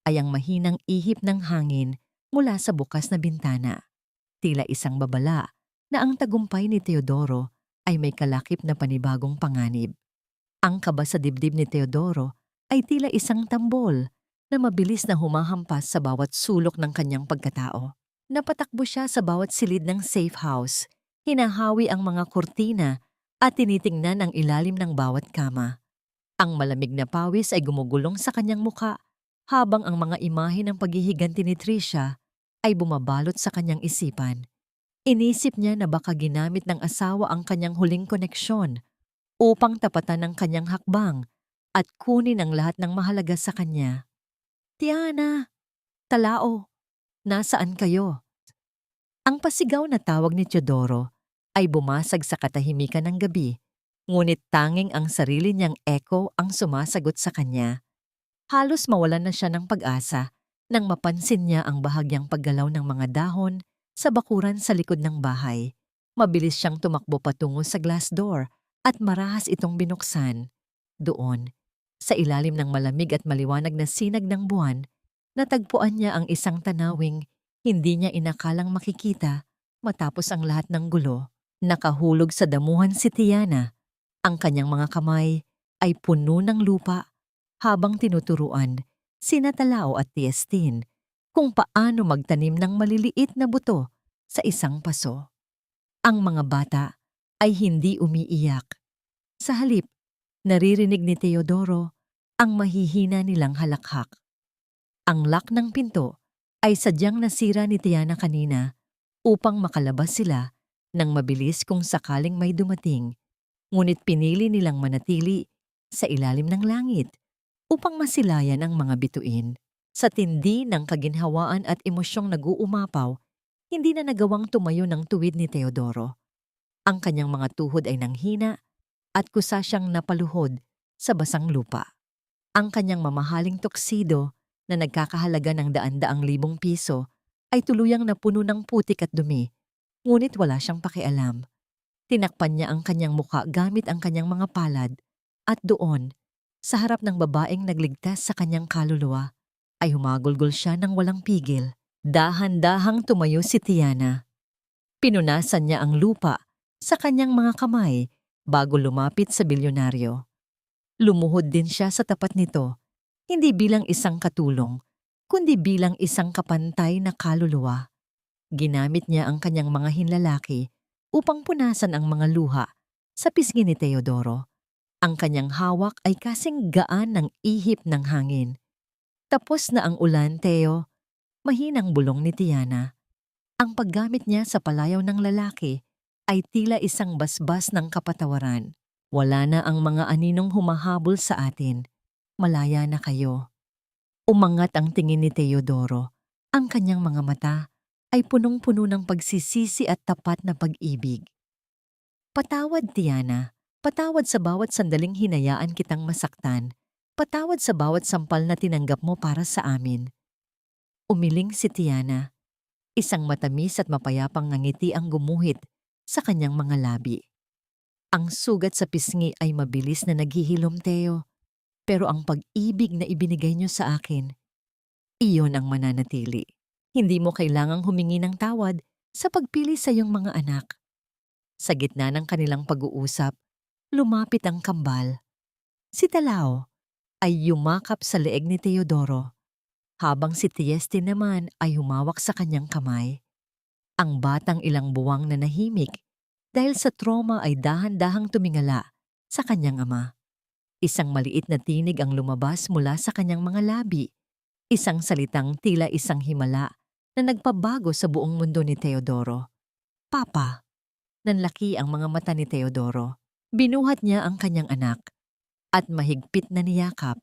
ay ang mahinang ihip ng hangin mula sa bukas na bintana. Tila isang babala na ang tagumpay ni Teodoro ay may kalakip na panibagong panganib. Ang kaba sa dibdib ni Teodoro ay tila isang tambol na mabilis na humahampas sa bawat sulok ng kanyang pagkatao. Napatakbo siya sa bawat silid ng safe house, hinahawi ang mga kurtina at tinitingnan ang ilalim ng bawat kama. Ang malamig na pawis ay gumugulong sa kanyang muka habang ang mga imahe ng paghihiganti ni Tricia ay bumabalot sa kanyang isipan. Inisip niya na baka ginamit ng asawa ang kanyang huling koneksyon upang tapatan ng kanyang hakbang at kunin ang lahat ng mahalaga sa kanya. "Tiana! Talao! Nasaan kayo?" Ang pasigaw na tawag ni Teodoro ay bumasag sa katahimikan ng gabi, ngunit tanging ang sarili niyang echo ang sumasagot sa kanya. Halos mawalan na siya ng pag-asa nang mapansin niya ang bahagyang paggalaw ng mga dahon sa bakuran sa likod ng bahay. Mabilis siyang tumakbo patungo sa glass door at marahas itong binuksan. Doon, sa ilalim ng malamig at maliwanag na sinag ng buwan, natagpuan niya ang isang tanawing hindi niya inakalang makikita matapos ang lahat ng gulo. Nakahulog sa damuhan si Tiana. Ang kanyang mga kamay ay puno ng lupa habang tinuturuan sina Talao at Tiestin kung paano magtanim ng maliliit na buto sa isang paso. Ang mga bata ay hindi umiiyak. Sa halip, naririnig ni Teodoro ang mahihina nilang halakhak. Ang lock ng pinto ay sadyang nasira ni Tiana kanina upang makalabas sila ng mabilis kung sakaling may dumating, ngunit pinili nilang manatili sa ilalim ng langit upang masilayan ang mga bituin. Sa tindi ng kaginhawaan at emosyong nag-uumapaw, hindi na nagawang tumayo ng tuwid ni Teodoro. Ang kanyang mga tuhod ay nanghina at kusa siyang napaluhod sa basang lupa. Ang kanyang mamahaling tuksido na nagkakahalaga ng daan-daang libong piso ay tuluyang napuno ng putik at dumi, ngunit wala siyang pakialam. Tinakpan niya ang kanyang muka gamit ang kanyang mga palad at doon, sa harap ng babaeng nagligtas sa kanyang kaluluwa, ay humagulgol siya ng walang pigil. Dahan-dahang tumayo si Tiana. Pinunasan niya ang lupa sa kanyang mga kamay bago lumapit sa bilyonaryo. Lumuhod din siya sa tapat nito, hindi bilang isang katulong, kundi bilang isang kapantay na kaluluwa. Ginamit niya ang kanyang mga hinlalaki upang punasan ang mga luha sa pisngi ni Teodoro. Ang kanyang hawak ay kasing gaan ng ihip ng hangin. Tapos na ang ulan, Teo, mahinang bulong ni Tiana. Ang paggamit niya sa palayaw ng lalaki ay tila isang basbas ng kapatawaran. Wala na ang mga aninong humahabol sa atin. Malaya na kayo. Umangat ang tingin ni Teodoro. Ang kanyang mga mata ay punong-puno ng pagsisisi at tapat na pag-ibig. Patawad, Tiana. Patawad sa bawat sandaling hinayaan kitang masaktan. Patawad sa bawat sampal na tinanggap mo para sa amin. Umiling si Tiana. Isang matamis at mapayapang ngiti ang gumuhit sa kanyang mga labi. Ang sugat sa pisngi ay mabilis na naghihilom, Teo. Pero ang pag-ibig na ibinigay niyo sa akin, iyon ang mananatili. Hindi mo kailangang humingi ng tawad sa pagpili sa iyong mga anak. Sa gitna ng kanilang pag-uusap, lumapit ang kambal. Si Talao ay yumakap sa leeg ni Teodoro, habang si Tieste naman ay humawak sa kanyang kamay. Ang batang ilang buwang na nahimik dahil sa trauma ay dahan-dahang tumingala sa kanyang ama. Isang maliit na tinig ang lumabas mula sa kanyang mga labi, isang salitang tila isang himala na nagpabago sa buong mundo ni Teodoro. Papa. Nanlaki ang mga mata ni Teodoro. Binuhat niya ang kanyang anak at mahigpit na niyakap.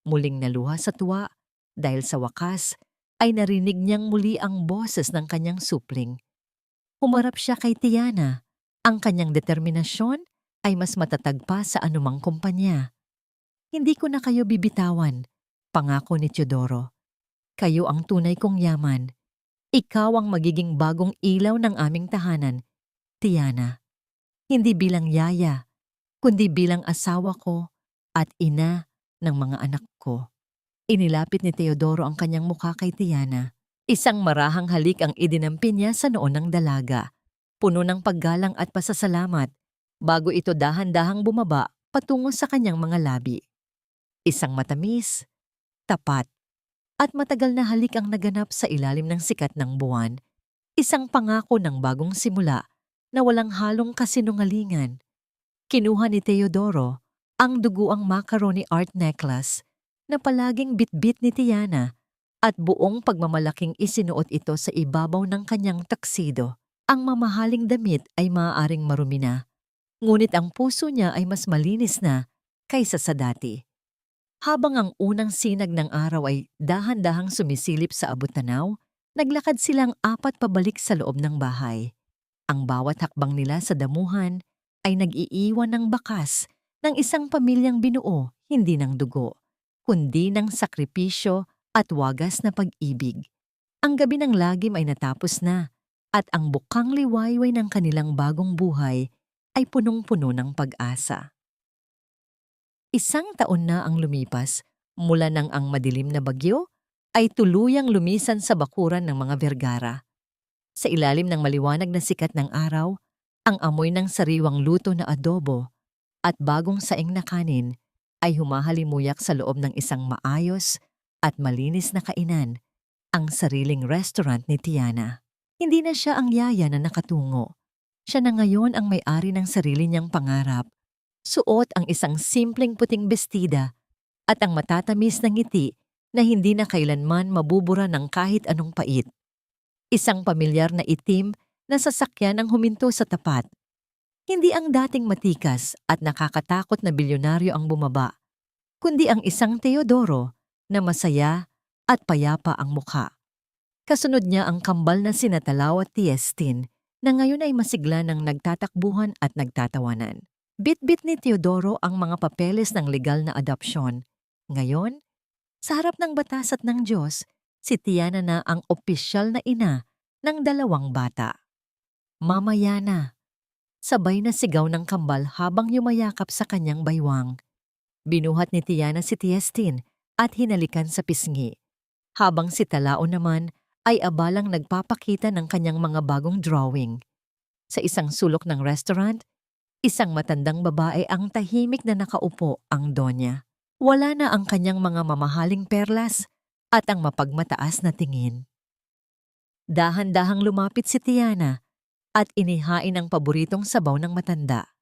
Muling naluha sa tuwa dahil sa wakas ay narinig niyang muli ang boses ng kanyang supling. Humarap siya kay Tiana. Ang kanyang determinasyon ay mas matatag pa sa anumang kumpanya. Hindi ko na kayo bibitawan, pangako ni Teodoro. Kayo ang tunay kong yaman. Ikaw ang magiging bagong ilaw ng aming tahanan, Tiana. Hindi bilang yaya, kundi bilang asawa ko at ina ng mga anak ko. Inilapit ni Teodoro ang kanyang mukha kay Tiana. Isang marahang halik ang idinampi niya sa noo ng dalaga, puno ng paggalang at pasasalamat, bago ito dahan-dahang bumaba patungo sa kanyang mga labi. Isang matamis, tapat, at matagal na halik ang naganap sa ilalim ng sikat ng buwan. Isang pangako ng bagong simula na walang halong kasinungalingan. Kinuha ni Teodoro ang duguang macaroni art necklace na palaging bitbit ni Tiana at buong pagmamalaking isinuot ito sa ibabaw ng kanyang taksido. Ang mamahaling damit ay maaaring marumi na, ngunit ang puso niya ay mas malinis na kaysa sa dati. Habang ang unang sinag ng araw ay dahan-dahang sumisilip sa abot-tanaw, naglakad silang apat pabalik sa loob ng bahay. Ang bawat hakbang nila sa damuhan ay nag-iiwan ng bakas ng isang pamilyang binuo, hindi ng dugo, kundi ng sakripisyo at wagas na pag-ibig. Ang gabi ng lagim ay natapos na at ang bukang liwayway ng kanilang bagong buhay ay punong-puno ng pag-asa. Isang taon na ang lumipas mula nang ang madilim na bagyo ay tuluyang lumisan sa bakuran ng mga Vergara. Sa ilalim ng maliwanag na sikat ng araw, ang amoy ng sariwang luto na adobo at bagong saing na kanin ay humahalimuyak sa loob ng isang maayos at malinis na kainan, ang sariling restaurant ni Tiana. Hindi na siya ang yaya na nakatungo. Siya na ngayon ang may-ari ng sarili niyang pangarap. Suot ang isang simpleng puting bestida at ang matatamis na ngiti na hindi na kailanman mabubura ng kahit anong pait. Isang pamilyar na itim na sasakyan ang huminto sa tapat. Hindi ang dating matikas at nakakatakot na bilyonaryo ang bumaba, kundi ang isang Teodoro na masaya at payapa ang mukha. Kasunod niya ang kambal na sina Talao at Tiestin na ngayon ay masigla ng nagtatakbuhan at nagtatawanan. Bit-bit ni Teodoro ang mga papeles ng legal na adopsyon. Ngayon, sa harap ng batas at ng Diyos, si Tiana na ang opisyal na ina ng 2 bata. Mamaya na. Sabay na sigaw ng kambal habang yumayakap sa kanyang baywang. Binuhat ni Tiana si Tiestin at hinalikan sa pisngi, habang si Talao naman ay abalang nagpapakita ng kanyang mga bagong drawing. Sa isang sulok ng restaurant, isang matandang babae ang tahimik na nakaupo ang donya. Wala na ang kanyang mga mamahaling perlas at ang mapagmataas na tingin. Dahan-dahang lumapit si Tiana at inihain ang paboritong sabaw ng matanda.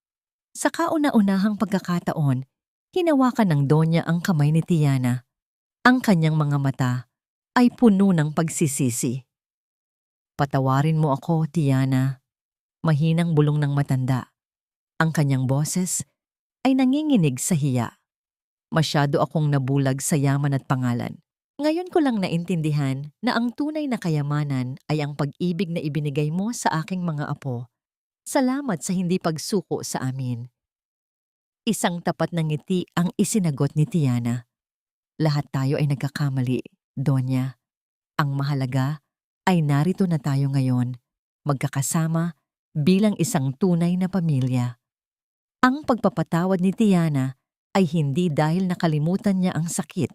Sa kauna-unahang pagkakataon, hinawakan ng donya ang kamay ni Tiana. Ang kanyang mga mata ay puno ng pagsisisi. "Patawarin mo ako, Tiana," mahinang bulong ng matanda. Ang kanyang boses ay nanginginig sa hiya. "Masyado akong nabulag sa yaman at pangalan. Ngayon ko lang naintindihan na ang tunay na kayamanan ay ang pag-ibig na ibinigay mo sa aking mga apo. Salamat sa hindi pagsuko sa amin." Isang tapat na ngiti ang isinagot ni Tiana. "Lahat tayo ay nagkakamali, Donya. Ang mahalaga ay narito na tayo ngayon, magkakasama bilang isang tunay na pamilya." Ang pagpapatawad ni Tiana ay hindi dahil nakalimutan niya ang sakit,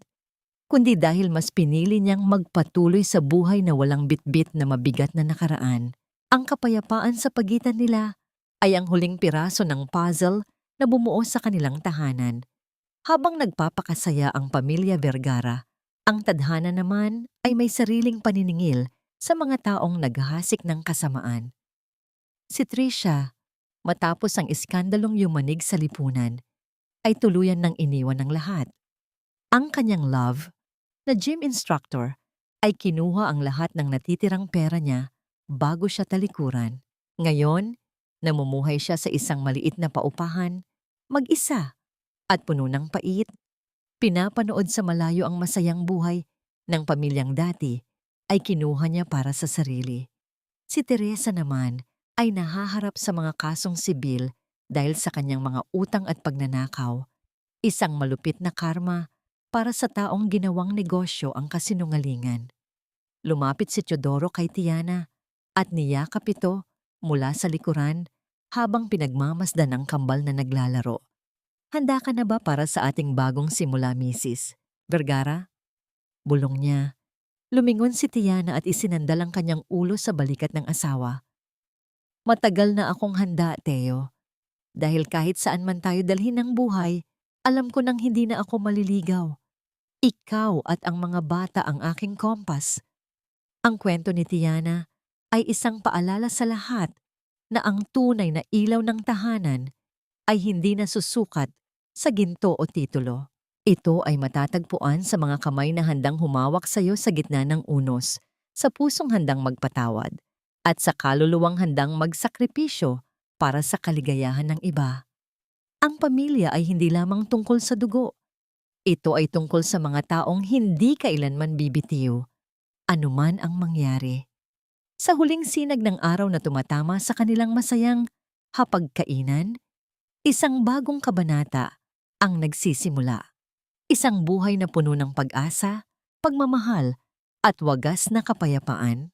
kundi dahil mas pinili niyang magpatuloy sa buhay na walang bitbit na mabigat na nakaraan. Ang kapayapaan sa pagitan nila ay ang huling piraso ng puzzle na bumuo sa kanilang tahanan. Habang nagpapakasaya ang pamilya Vergara, ang tadhana naman ay may sariling paniningil sa mga taong naghahasik ng kasamaan. Si Tricia, matapos ang iskandalong yumanig sa lipunan, ay tuluyan ng iniwan ng lahat. Ang kanyang love, na gym instructor, ay kinuha ang lahat ng natitirang pera niya bago siya talikuran. Ngayon, namumuhay siya sa isang maliit na paupahan, mag-isa at puno ng pait. Pinapanood sa malayo ang masayang buhay ng pamilyang dati ay kinuha niya para sa sarili. Si Teresa naman ay nahaharap sa mga kasong sibil dahil sa kanyang mga utang at pagnanakaw, isang malupit na karma para sa taong ginawang negosyo ang kasinungalingan. Lumapit si Teodoro kay Tiana at niyakap ito mula sa likuran habang pinagmamasdan ang kambal na naglalaro. "Handa ka na ba para sa ating bagong simula, Mrs. Vergara?" Bulong niya. Lumingon si Tiana at isinandal ang kanyang ulo sa balikat ng asawa. "Matagal na akong handa, Teo. Dahil kahit saan man tayo dalhin ng buhay, alam ko nang hindi na ako maliligaw. Ikaw at ang mga bata ang aking kompas." Ang kwento ni Tiana ay isang paalala sa lahat na ang tunay na ilaw ng tahanan ay hindi nasusukat sa ginto o titulo. Ito ay matatagpuan sa mga kamay na handang humawak sa iyo sa gitna ng unos, sa pusong handang magpatawad, at sa kaluluwang handang magsakripisyo para sa kaligayahan ng iba. Ang pamilya ay hindi lamang tungkol sa dugo. Ito ay tungkol sa mga taong hindi kailanman bibitiw, anuman ang mangyari. Sa huling sinag ng araw na tumatama sa kanilang masayang hapagkainan, isang bagong kabanata ang nagsisimula. Isang buhay na puno ng pag-asa, pagmamahal, at wagas na kapayapaan.